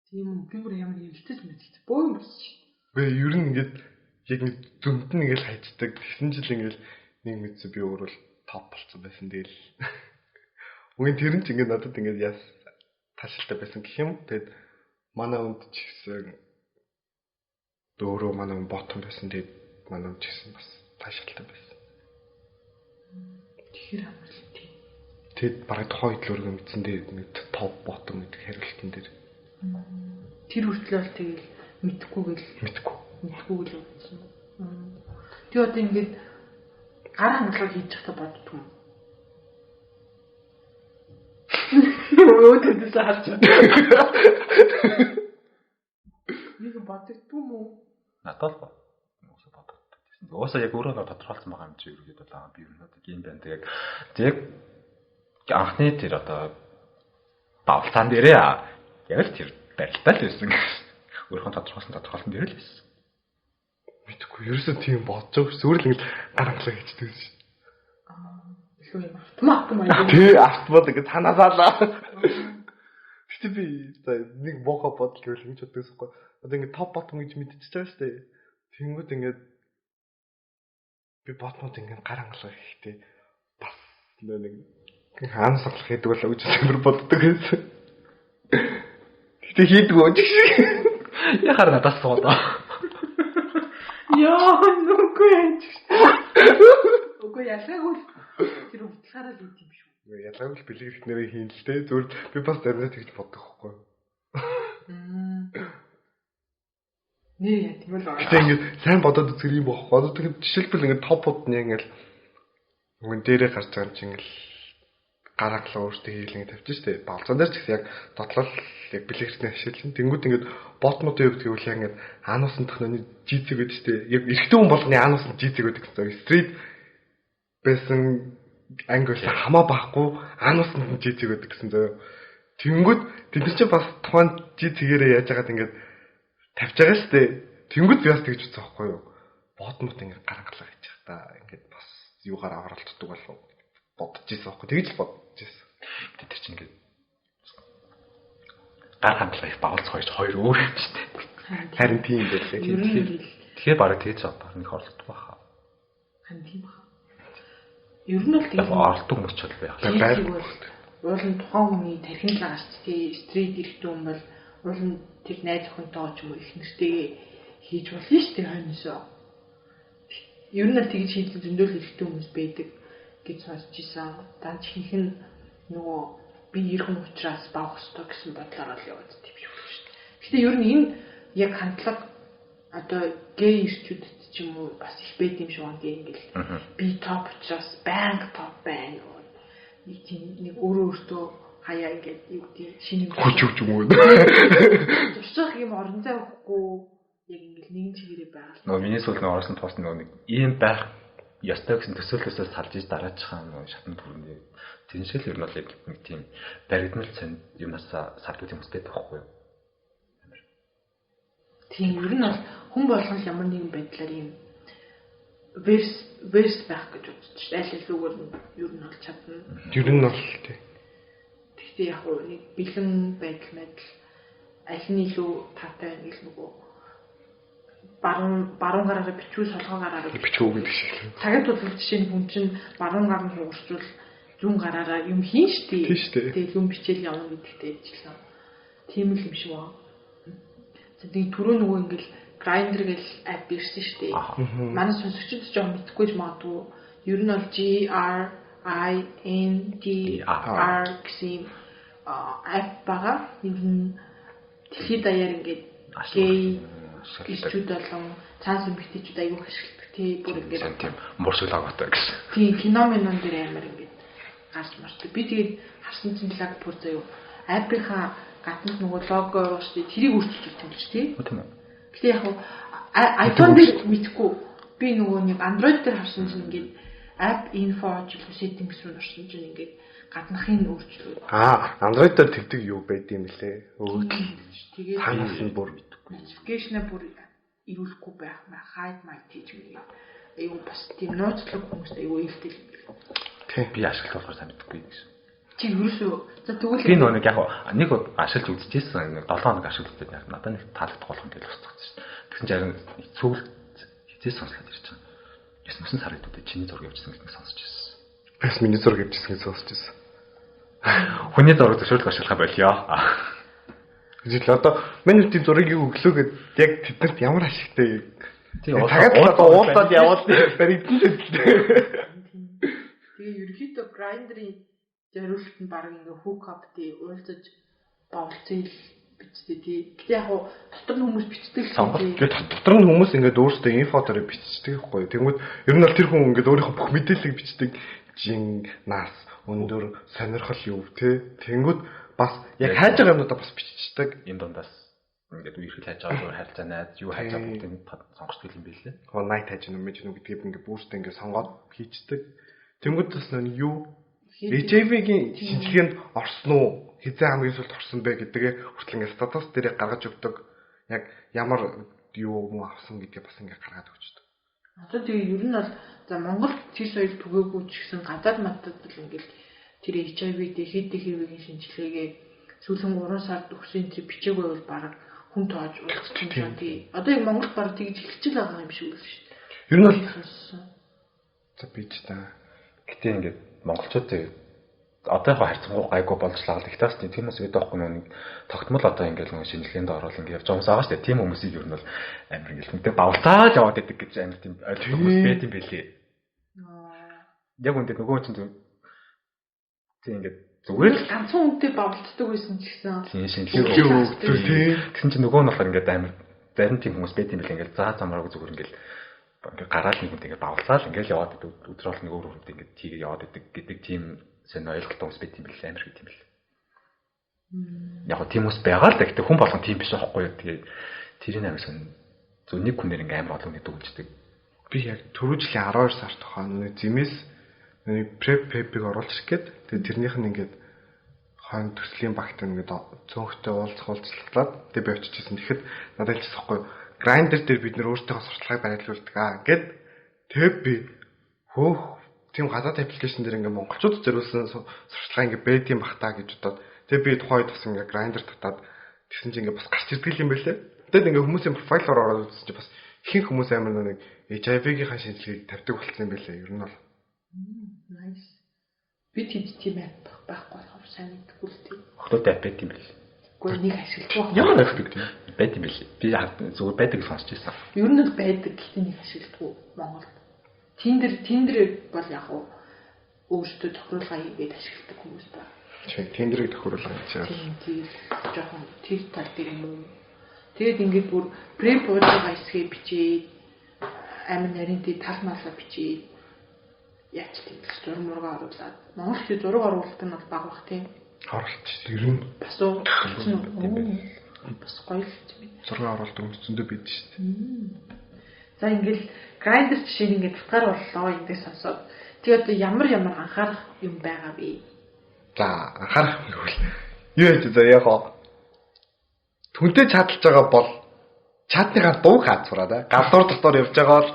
Тийм үү, би бүр ямар хөвөлтөж мэдчихсэн. Боо юм болсон шүү. Вэ ер нь ингээд яг нэг зөмд нь ингээл хайждаг. Тэгсэн жил ингээл нэг мэдсэн би өөрөө л топ болцсон байсан тэгэл. Үгүй тэр нь ч ингээд надад ингээд яс ташилтай байсан гэх юм. Тэгэд манай өнд ч гэсэн дөөрөө манай ботом байсан. Тэгэд манай өнд ч гэсэн бас ташилтай байсан. Тэгэхээр амарлаа тийм. Тэгэд бараг тухайн хөдөлгөөргөө мэдсэн дээр нэг топ ботом гэдэг хариултан дээр Тэр хүртэл бол тэгэл мэдхгүй л байсан. Тэг одоо ингээд гар хангалгаа хийж захта боддог юм. Өөдөөс харж байна. Нэг боддог юм уу? Надад л уусаа боддог. Уусаа яг өөрөө тодорхойлсон байгаа юм чи ерөөд бол би ер нь одоо юм байна. Яг анхны тэр одоо давлцаан дээрээ яг л тэр барилтаа л байсан. Өөрийнхөө тодорхойлсон дээр л байсан. мэдхгүй ерөөсөө тийм бодож байгаа шүү. Зүгээр л ингэ гар хангалаа хийчихдэг шүү. Илүү юм автомат маяг. Тий автомат ингэ танаасаалаа. Гэтэ би нэг бока бодол гэвэл ингэж боддогс байхгүй. Одоо ингэ топ ботом гэж мэдчихэж байгаа шүү дээ. Тэнгүүд ингэ би ботмод ингэ гар хангалаа хийхдээ бас нэг хаан саглах гэдэг болоо гэж зөвөр боддог байсан. Гэтэ хийдгүү ч шиг. Яхаар надаас суудаа. Яа, нүггүй яж. Үгүй ялгаагүй тэр утгаараа л хийх юм шүү. Ялгаагүй бэлэг их нэрээ хийн л дээ. Зүгээр би бас заримдаа тэгж боддог байхгүй. Нэр яа тийм л Гэтэ ингэ сайн бодоод үзэх юм бохгүй. Одоо тэгэхээр жишээлбэл ингэ топууд нь яг л мөн дээрээ гарч байгаа юм чинь ингээл гар хангалаа өөртөө хийлэн тавьчих штэ. Балцан дээр ч гэсэн яг дотлол яг бэлэгчний ашиглан. Тэнгүүд ингээд ботнуудын хувьд гэвэл яг ингээд аануусан технологи жийцэг гэдэг штэ. Яг эрэгтэй хүн болгоны аануусан жийцэг гэдэг гэсэн. Стрит байсан англи хамаа байхгүй аануусан жийцэг гэдэг гэсэн зөө. Тэнгүүд тэд нар чинь бас тухайн жийцэгээрээ яаж яагаад ингээд тавьж байгаа штэ. Тэнгүүд би бас тэгж үзсэн байхгүй юу. Ботнууд ингээд гар хангалаа хийчих та ингээд бас юугаар авралтдаг болов бодож ирсэн байхгүй. Тэгж л бодож ирсэн. Тэр чинь ингээд гар хангалаа их баалц хоёр өөр юм шүү дээ. Харин тийм байлээ. Тэгэхээр бараг тэгж авах нэг орлдог баха. Харин тийм баха. Ер нь бол тийм орлдог мөчөл байх. Уул нь тухайн хүний тархинд л гарч тий стрит ирэхтэн юм бол уул нь тэр найз охинтойгоо ч юм уу их нэртэйгээ хийж болно шүү дээ хойносоо. Ер нь л тэгж хийх зөндөл ирэхтэн хүмүүс байдаг гэж сонсч ийсэн. Данч хийх нь нөгөө би ирхэн учраас бавах ёстой гэсэн бодлоор л яваад тийм шүү дээ. Гэхдээ ер нь энэ яг хандлага одоо гей ирчүүдэд ч юм уу бас их байд юм шиг байна ингээл би топ учраас банк топ байна. Нэг тийм нэг өөртөө хаяа ингээд юу гэдэг шинэ хүч юм уу. Төвшөх юм орон зай өгөхгүй яг ингээд нэгэн чигээрээ байгаа. Нөгөө миний сүүлд орсон пост нэг ийм байх ёстой гэсэн төсөөлөөсөө салж иж дараачихсан нөгөө шатны төрөний тэншил ер нь бол яг нэг тийм баригдмал цанд юмнаас салдуулж юм уустай байхгүй юу? Тийм ер нь бол хүн болгон ямар нэгэн байдлаар ийм верс байх гэж үзэж байна. Аль алиугаар нь ер нь бол чадна. Ер нь бол тий. Гэхдээ яг нэг бэлэн байдал аль нь илүү таатай байна гэх нөгөө баруун гараараа бичвэл солгоо гараараа бичүү гэдэг шиг. цагт тулгал жишээ нь хүн чинь баруун гар нь хуурчвал зүүн гараараа юм хийн штий. Тэгээд юм бичээл явна гэдэгтэй ажиллаа. Тийм л юм шиг байна. Тэгээд түрүү нөгөө ингээл Grindr гэл app ирсэн штий. Манай сонсогчдод ч жоохон мэдхгүй ч магадгүй. Ер нь бол GRINDR гэсэн app байгаа. Энэ дэлхийд даяар ингээд гей ирчүүд болон цаанс эмэгтэйчүүд аягүй ашигладаг тий бүр ингээд тийм муршилаагатай гэсэн. Тийм киноменон дээр амар ингээд гарч мардаг. Би тэгээд харсан чинь лаг бүр заяа app-ийнхаа гаднах нөгөө лого руу штий тэрийг өөрчилж өгч юм чи тий. Тийм үү. Гэтэ яг iPhone дээр мэдгүй. Би нөгөө нэг Android дээр харсан чинь ингээд app info жилх settings руу орсон чинь ингээд гаднахын өөрчлөлт. Android дээр тэгдэг юу байд юм лээ. Тэгээд цаанаас нь бүр notification-а бүр ирүүлэхгүй байх маа hide my page гэдэг. Айгу бас тийм нууцлаг хүмүүс айгу ээлтэй юм байна. Тийм би ашиглах болохоор сайн мэдгүй гэж. Чи юусоо за тэгвэл би нэг яг нэг ашиглаж үзчихсэн нэг 7 хоног ашиглаж яг надад нэг таалагдах болох юм гэж бодсон шүү дээ. Тэгсэн чинь яг цөөл хизээ сонслоод ирж байгаа. Яс мөсөн сар хэдүүд чиний зураг явуулсан гэдэг сонсож ирсэн. бас миний зураг явуулсан гэж сонсож байсан. Хүний зураг зөвшөөрлөг ашиглах болёо. Жишээл одоо минутын зургийг өглөөгээд яг тэднэрт ямар ашигтай тийм тагаад уулаад яваад баригдсан л тэгээ ерөөхдөө грайндерын зориулт нь баг ингээ hook up тий уулзаж бовлцсон л бичдэг тий. Гэтэ яг дотор нь хүмүүс бичдэг л тэгээд дотор нь хүмүүс ингээд өөрсдөө инфо дээр бичдэг байхгүй. Тэнгүүд ер нь бол тэр хүн ингээд өөрийнхөө бүх мэдээллийг бичдэг. Жин, нас, өндөр, сонирхол юу тий. Тэнгүүд бас яг хайж байгаа юмудаа бас бичдэг. Энэ дундаас ингээд үерхэл хайж байгаа зүгээр харилцаа найз юу хайж байгаа бүгдийг сонгочтой юм билээ. Night хайж нүм гэж нүг гэдгийг ингээд бүртээ ингээд сонгоод хийчдэг. Тэнгүүд бас нэг юу HIV-гийн шинжилгээнд орсон уу? Хизээ хамгийн сүүлд орсон бэ гэдгээ хүртэл ингээд статус дээр гаргаж өгдөг. Яг ямар юу муу авсан гэдгээ бас ингээд гаргаад өгчдөг. Одоо тэгээ ер нь бол за Монгол тэр соёл түгээгүй ч гэсэн гадаад мадад л ингээд тэр HIV-тэй хэд хэвийн шинжилгээгээ сүүлийн 3 сард өгсөн тэр бичээгүй бол баг хүн тоож уулзсан юм тий. Одоо яг Монгол баг тэгж ихчил байгаа юм шиг үл шүү дээ. Ер нь бол за бич та. Гэтэ ингээд монголчуудын одоо яг харьцангуй гайгүй болж лагал ихтаас тийм хүмүүс гэдэг байхгүй нэг тогтмол одоо ингээд нэг шинжилгээнд орол ингээд явж байгаа хүмүүс байгаа шүү дээ. Тийм хүмүүсийг ер нь бол амар ингээд хүнтэй бавлтаал яваад байдаг гэж амар тийм ойлгох хүмүүс байт юм байлээ. Яг үнэндээ нөгөө чинь тийм ингээд зүгээр л ганцхан үнтэй бавлтдаг байсан ч гэсэн тийм шинжилгээ тэгсэн чинь нөгөө нь болохоор ингээд амар зарим тийм хүмүүс байт юм байлээ. Ингээд заа замаараа зүгээр ингээд гараад нэг үнтэй ингээд бавлтаал ингээд яваад өдрөөл нэг өөр хүнтэй ингээд тийгээ яваад идэг гэдэг тийм сэн ойлголт хүмүүс байт юм билээ амар гэдэг юм билээ. Яг гоо тийм хүмүүс байгаа л да гэхдээ хүн болгон тийм биш байхгүй юу. Тэгээ тэрийн амар сэн зөв нэг хүнээр ингээм амар олон гэдэг үлждэг. Би яг түрүүжлийн 12 сард хойно нэг зэмээс нэг prep paper-ыг оруулж ирэх гээд тэгээ тэрнийх нь ингээд хойно төслийн багт ингээд цөөхтэй уулзлаад тэгээ би очижсэн. Тэгэхэд надад хэлчихсэн байхгүй grinder дээр бид нөр өөртөө сурталчилгааг барилуулдаг гэд тэгээ би хөөх тийм гадаад аппликейшн дээр ингээд монголчууд зориулсан сурталчилгаа ингээд байд юм бах та гэж бодоод тэгээ би тухайд бас ингээд grinder татаад тэгсэн чинь ингээд бас гарч ирдэг юм байлээ. Тэгээд ингээд хүмүүсийн профайлаар ороод үзсэн чинь бас ихэнх хүмүүс амар нэг HIV-гийн шинжилгээг тавьдаг болсон юм байлээ. Ер нь бол nice. Би тийм байхгүй болохоор сайн мэдгүй л тийм. Охтод аппет юм бэл. Гэхдээ нэг ашигладаг. Ямар ашигладаг тийм. Байт юм бэл. Би зүгээр байдаг сонсч байсан. Ер нь л байдаг гэхдээ нэг ашигладаг Монгол. Тиндер бол яг өөртөө тохируулга хийгээд ашигладаг хүмүүс байна. Тиндерийг тохируулга хийчихээ. Тийм жоохон тэр тал дээр юм уу. Тэгээд ингээд бүр преп ууж байгаа хэсгээ бичээд амин нарийнтэй тал малаа бичээд яач тийм зураг мурга оруулаад монголчууд зураг оруулалт нь бол бага бах тийм. Оруулалт ер нь бас уу бас гоё л тийм. зураг оруулалт өмчөндөө бид шүү дээ. За ингээд грайндер жишээ нь ингээд утгаар боллоо ингээд сонсоод тэгээд одоо ямар анхаарах юм байгаа вэ? За анхаарах юм гэвэл юу яаж за яг түнтэй чадлж байгаа бол чатныхаа дуу хаацураа гадуур дотор явж байгаа бол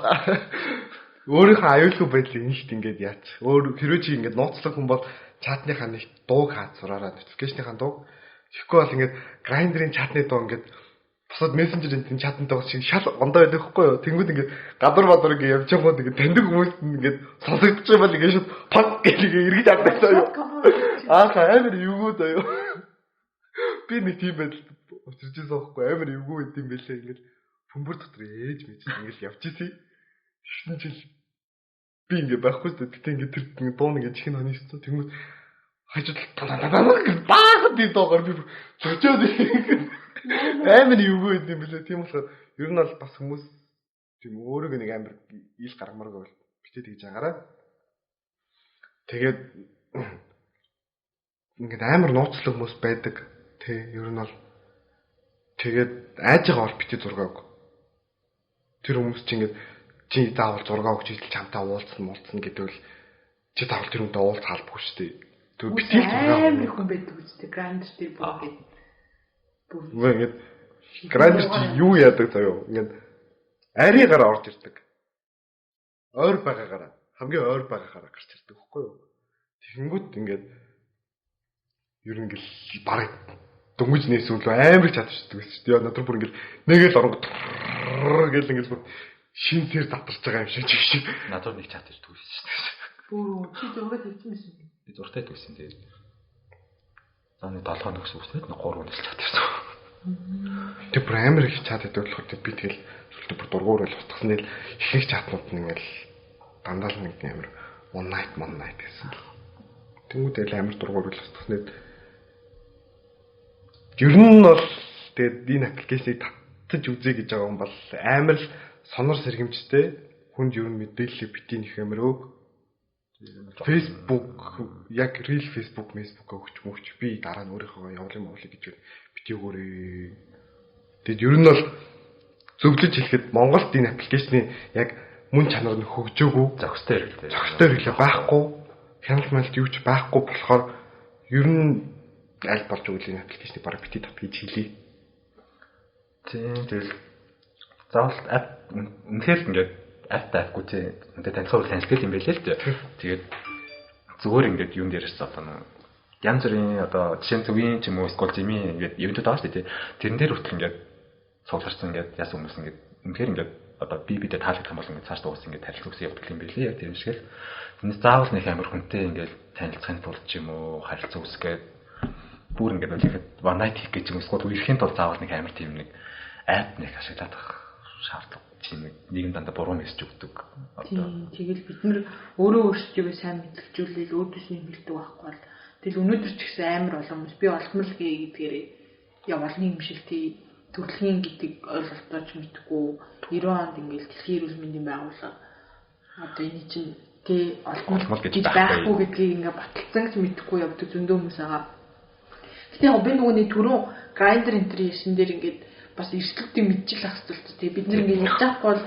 өөрийнхөө аюулгүй байдлыг иншт ингээд яач. Хэрвээ чи ингээд нууцлах хүн бол чатныхаа нэг дуу хаацураараа notification-ийнхаа дуу. Тэгэхгүй бол ингээд грайндерын чатны дуу ингээд босоод мессенжерийн тийм чатны дуу шиг шал ондоо байдаг хгүй юу. Тэнгүүд ингээд гадуур ингээд явж байгаа ингээд таньдаг хүмүүст ингээд сонсогдож байгаа бол ингээд пак гэж эргэж алдагдаа юу. Амар юугууд аюу. Би нэг тийм байдал учирч байсан байхгүй амар эвгүй байд юм бэлээ ингээд бөмбөр дотор ээж мэж ингээд явж исэн. Тэгсэн чил би ингээд байхгүй шүү дээ. Тэгтээ ингээд тэр дуун ингээд чихэн хоньсон. Тэнгүүд хажууд гэж баахан тийм доогоор би зөчөөд амар эвгүй байд юм бэлээ. Тийм болохоор ер нь бол бас хүмүүс тийм өөрөг нэг амар ил гаргамаар байвал битээ тэгж агаараа. Тэгээд ингээд амар нууцлаг хүмүүс байдаг. Тэ ер нь бол тэгээд айж байгаа бол битээ зураг авах. Тэр хүмүүс чинь ингээд чи заавал зураг авах гэж чамтай уулзсан гэдэг л чи заавал тэр хүнтэй уулзах албагүй шүү дээ. Тэг битгий амар хүн байдаг үстэй Grindr дээр бүр ингээд Grindr чи юу яадаг заяа ингээд арийгаар орж ирдэг. Ойр байгаагаараа хамгийн ойр байгаагаараа гарч ирдэг байхгүй юу? Тэгэнгүүт ингээд ер нь ингээл бараг дөнгөж нээсүүл амар их чадчихдаг байсан шүү дээ. Надад бүр ингээд нэгэл оронгод гэл ингээд бүр шин цэр татарч байгаа юм шиг чиг. Надад нэг чат ирдэг байсан шүү дээ. бүр чи зураг хийчихсэн юм. Би зуртай байсан тэгээд. Заны 7 хоног сүсээд 3 өнөс чат ирсэн. Тэг бүр амар их чат гэдэг болохоор би тэгэл зөвхөн бүр дургуур л устгасан л ихэнх чатнууд нь ингээл дандаа л нэг амар one night гэсэн. Тэнгүүдэл амар дургуур л устгасан. Ер нь бол тэгээд энэ аппликейшнийг татчих үзье гэж байгаа юм бол амар л сонор сэргэмжтэй хүнд ер нь мэдээлэл битгий нэх амар өг. Facebook яг real Facebook өгч мөвч би дараа нь өөрийнхөө явуулын гэж битгий өгөөрэй. Тэгэд ер нь бол зөвлөж хэлэхэд Монголд энэ аппликейшны яг мөн чанар нь хөгжөөгүй зохистой хэрэглээ байхгүй хяналт малт юу ч байхгүй болохоор ер нь аль болж өгөл энэ аппликейшнийг бараг бити тат гэж хэлье. Тийм тэгэл заавал app үнэхээр ингээд app-гүй тийм ингээд танилцуулах танилцал юм байлээ л дээ. Тэгээд зүгээр ингээд юун дээрээс одоо янз бүрийн одоо жишээ нь зөвийн ч юм уу скол зэмийн ингээд ивэнтүүд байгаа шүү дээ. Тэрэн дээр хүртэл ингээд суулгарсан ингээд яасан хүмүүс ингээд үнэхээр ингээд одоо бидээ таалагдах юм бол ингээд цааш дуус ингээд харилцагс явдаг юм байлээ яг тийм шиг л. Тэрнээс заавал нэг амар хүнтэй ингээд танилцахын тулд ч юм уу харилцаа үүсгээд бүр ингээд үлээхэд one night хийх гэж юм эсвэл үерхийн тулд заавал нэг амар тийм нэг app нэг ашиглаад авах шаардлага чинь нэг дандаа буруу мессеж өгдөг. Тийм тэгэл бид нар өөрөө өөрсдөө сайн мэдлэгжүүлэл өөдөөс нь хэлдэг байхгүй бол тэгэл өнөөдөр ч гэсэн амар олон хүмүүс би олдмол гэдгээр явуулны юм шиг тий төрөлхийн гэдэг ойлголтооч мэдгүй 90 онд ингээд дэлхийн эрүүл мэндийн байгууллага одоо энэ чинь тий олдмол гэж байхгүй гэдгийг ингээд баталсан гэж мэдгүй явдаг зөндөө хүмүүс байгаа. Гэтэ яг би нөгөөний түрүү Grindr интернэшн дээр ингээд бас эрсдэлтийг мэдчихэл ах хэрэгтэй тий бид нэг ингээд явж байхгүй бол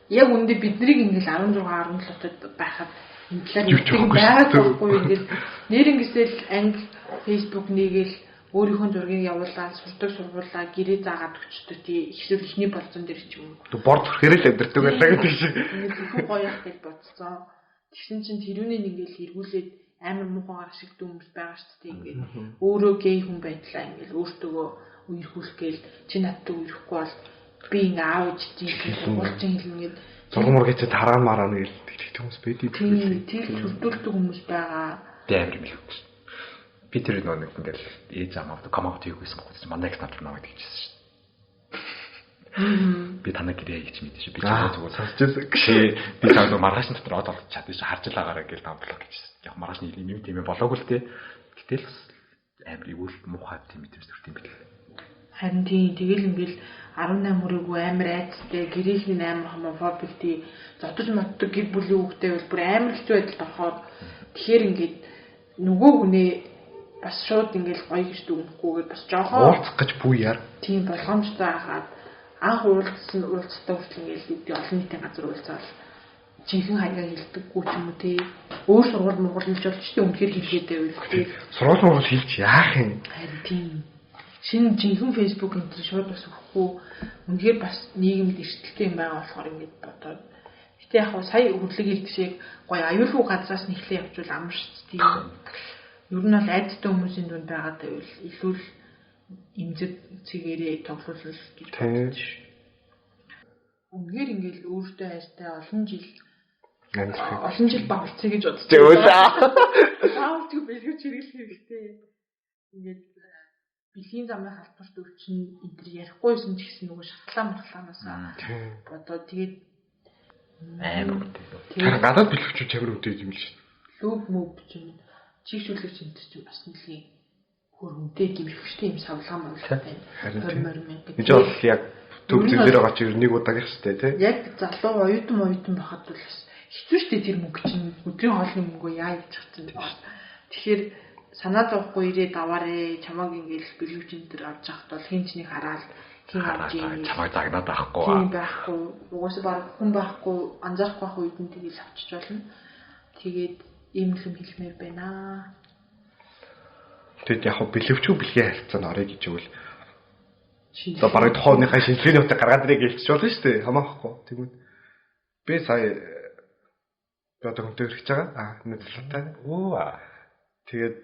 яг үндэ биднийг ингээд 16 17 байхад энэ талаар байдаг байхгүй ингээд нэрнгэсэл анги Facebook нэгээл өөрийнхөө зургийг явуулаад сурдаг сургуулаа гэрээ заагаад өчтөө тий ихсэл ихний болцсон дээр ч юм уу борд хэрэл өдөртөг байлаа гэдэг шиг ингээд гоё яах гэж бодсон. Тэгсэн чинь тэрүүнийг ингээд эргүүлээд амар муугаар ашигладаг хүмүүс байгаа шүү дээ ингээд өөрөө гей хүн байдлаа ингээд өөртөө үерхүүлэх гээл чи надтай үерхгүй бол би ингээ аав ээжтэй сургуульчин хэлнгээд зурмөр гэж тараа мараа нэг л тэгт хүмүүс байдаг. Тэр төрдөлтөг хүмүүс байгаа. Тэ амар юм л. Би тэр нэг ингээл ээж амаад комаут хийгээсэн байхгүй манай их надад наваад гэжсэн шүү дээ. Би танаа гэрээ хийж мэдээ шүү. Би ч зүгээр сонсчихсан. Би цаана маргааш дотор одоолж чадчих харж лагаараа гээл дамблах гэжсэн. Яг маргааш нэг юм тийм болоогүй л те. Гэтэл амар ивүүл муухай тийм мэдрэмж төртийн бил. Харин тийм тэгэл ингээл 18 хүрээгүй амар айцтай гэрээхийн амар хомофобик тий зодож моддог гэр бүлийн хүүхдээ бол бүр амар хэцүү байдалд орохоор тэгэхээр ингээд нөгөө хүнээ бас шууд ингээл гоё гэж дүгнэхгүйгээр бас жоохоо уулзах гэж бүү яар. Тийм болгоомжтой хаад анх уулзсан уулзтаа хүртэл ингээл үүдээ олон нийтийн газар уулзаал жинхэнэ хаягаа хэлдэггүй ч юм уу тий өөр сургууль мургуулж болж тий үнэхээр хэлгээд байвал тий сургууль хэлж яах юм. харин тийм шинэ жинхэнэ Facebook энэ шууд бас өгөхгүй үнэхээр бас нийгэмд эрсдэлтэй юм байгаа болохоор ингэж бодоод гэтээ яг хаа сая хөрлөг хэлдэг гоё аюулгүй газраас нэхлээ явуул амар шүү дээ. Ер нь бол айдтай хүмүүсийн дунд байгаа байвал илүү л имзэг цэгээрээ тоглуулах гэж бодож шүү. Үнэхээр ингээл өөртөө айстай олон жил багцъя гэж бодож байна. Таавч бэлгэж хэрэглэх хэрэгтэй. Ингээд бэлгийн замын халдварт өвчин энэ төр ярихгүйсэн ч гэсэн нөгөө шатлаамаасаа бодоод тэгээд амар тэр гадаад бэлгчүү чамир үдээд юм л шүү. Лүб мөв чинь чигшүүлэгч энэ чинь бас нэлийн хөрөнтэй гимшигчтэй юм савлгаан байна. Харин энэ бол яг төв зэвэр байгаа чи нэг удаагийнх шүү дээ тий. Яг залуу оюутан байхад бол бас хэцүү шүү дээ тэр мөнгө чинь өдрийн хоолны мөнгөө яа гэж хацсан. Тэгэхээр санаа зовхгүй ирээд аваарэ чамааг ингээл бэлгүүч энэ төр авч явахд бол хин ч нэг хараад хин авч ийм чамайг загнаад байхгүй тийм байхгүй угаасаа баг хүн байхгүй анзаарахгүй байх үед нь тэгэл авчиж болно. Тэгээд ийм юм хэлмээр байна. Тэгэд яг бэлэвчүү бэлгийн харилцаанд орё гэж үл. Шинэ. За барыг тохооныхаа шинжилгээний утга гаргаад ирээ гэлчих болно шүү дээ. Хамаахгүй. Тэгмээ. Би сая одоо хүнтэй ирэх гэж байгаа. Нэзлэлтэй. Тэгээд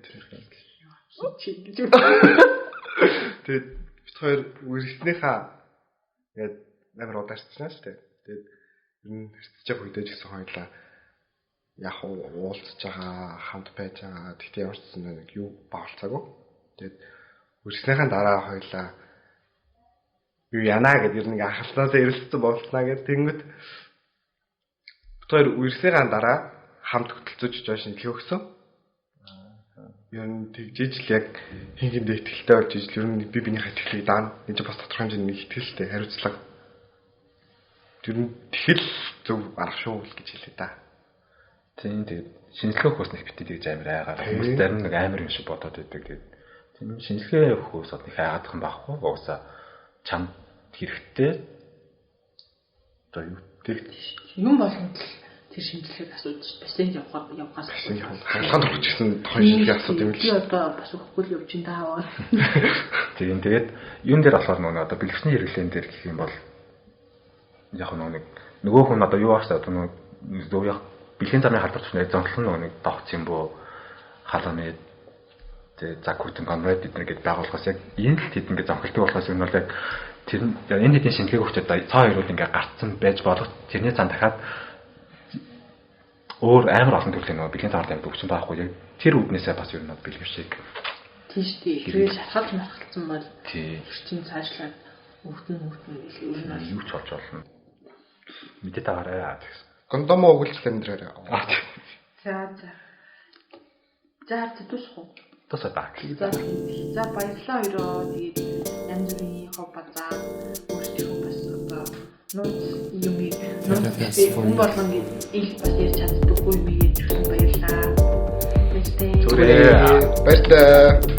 тэгээд бид хоёр үргэлжлэнийхаа яг амар ударчсан шүү дээ. Тэгээд ер нь хэрцэж байгаа үедээ ч гэсэн хоёлаа яг уулзж байгаа, хамт байж байгаа. Тэгтээ ямар ч нэг юу баалцаагүй. Тэгээд үргэлжлэнийхаа дараа хоёлаа юу яана гэдэг ер нь анхааснаас эрэлцсэн болснаа гэдэг тэнгүүд бид хоёр үргэлжлэнийхаа дараа хамт хөтөлцөж жоо шинжилгээ өгсөн. Ер нь тэгжиж л яг хин хиндээ ихтэй болж ижил ер нь би биний хэтгэлийг даана. Энд ч бас тодорхой хэмжээний ихтгэлтэй хариуцлага. Тэр нь тэгэл зөв арга шүү л гэж хэлээ да. Тийм тэгээд шинжилгээ өгөхөөс нэг битээ тэгж амар айгаа. Хүмүүс зарим нэг амар юм шиг бодоод байдаг. Тэгээд тийм шинжилгээ өгөхөөс нэг айгаадах юм байхгүй. Уусаа чамд хэрэгтэй. Одоо юу тэгт юм болгонд тэр шинжилгээг асууж пациент явахаас хангалтанд орох гэсэн тухайн шинжилгээ асуудаг юм л. Би одоо бас өгөхгүй л явж энэ тааваа. тийм тэгээд юун дээр болохоор нөгөө одоо бэлгэсний хэрэглэн дээр гэх юм бол яг нөгөө хүн одоо юу ааштай одоо нөгөө зөв яг бэлгийн замын халдвар төвчний зонхлон нөгөө нэг догц юм бoo халамэд тэгээ закутын конвейер бид нэг байгууллагаас яг энэ л тэд ингээд зонхолдог болохоос юм бол яг тэр энэ хэдийн шинжилгээг өгч одоо цаа хоёрууд ингээд гарцсан байж болох тэрний цаан дахиад өөр амар олон төрлийн нөгөө бэлгийн замаар дамжуулж өгсөн байхгүй яг тэр үднээсээ бас ер нь бэлгэвшиг тийш тий хэрвээ шатгалж мархалцсан бол тий чинь цаашлаад өвдөн гэх ер нь юу ч болж болно мэдээ тагаарай гэсэн кондом өгүүлж тэмдрээрээ. За тусах уу? Тусаа баг. За баярлалаа өрөө. Тэгээд янз бүрийн хоб базаа өөрсдөө бас одоо нууц юмыг хүн болгон ил бас ярьж чаддаггүй юм ийм баярлалаа. Баярлалаа.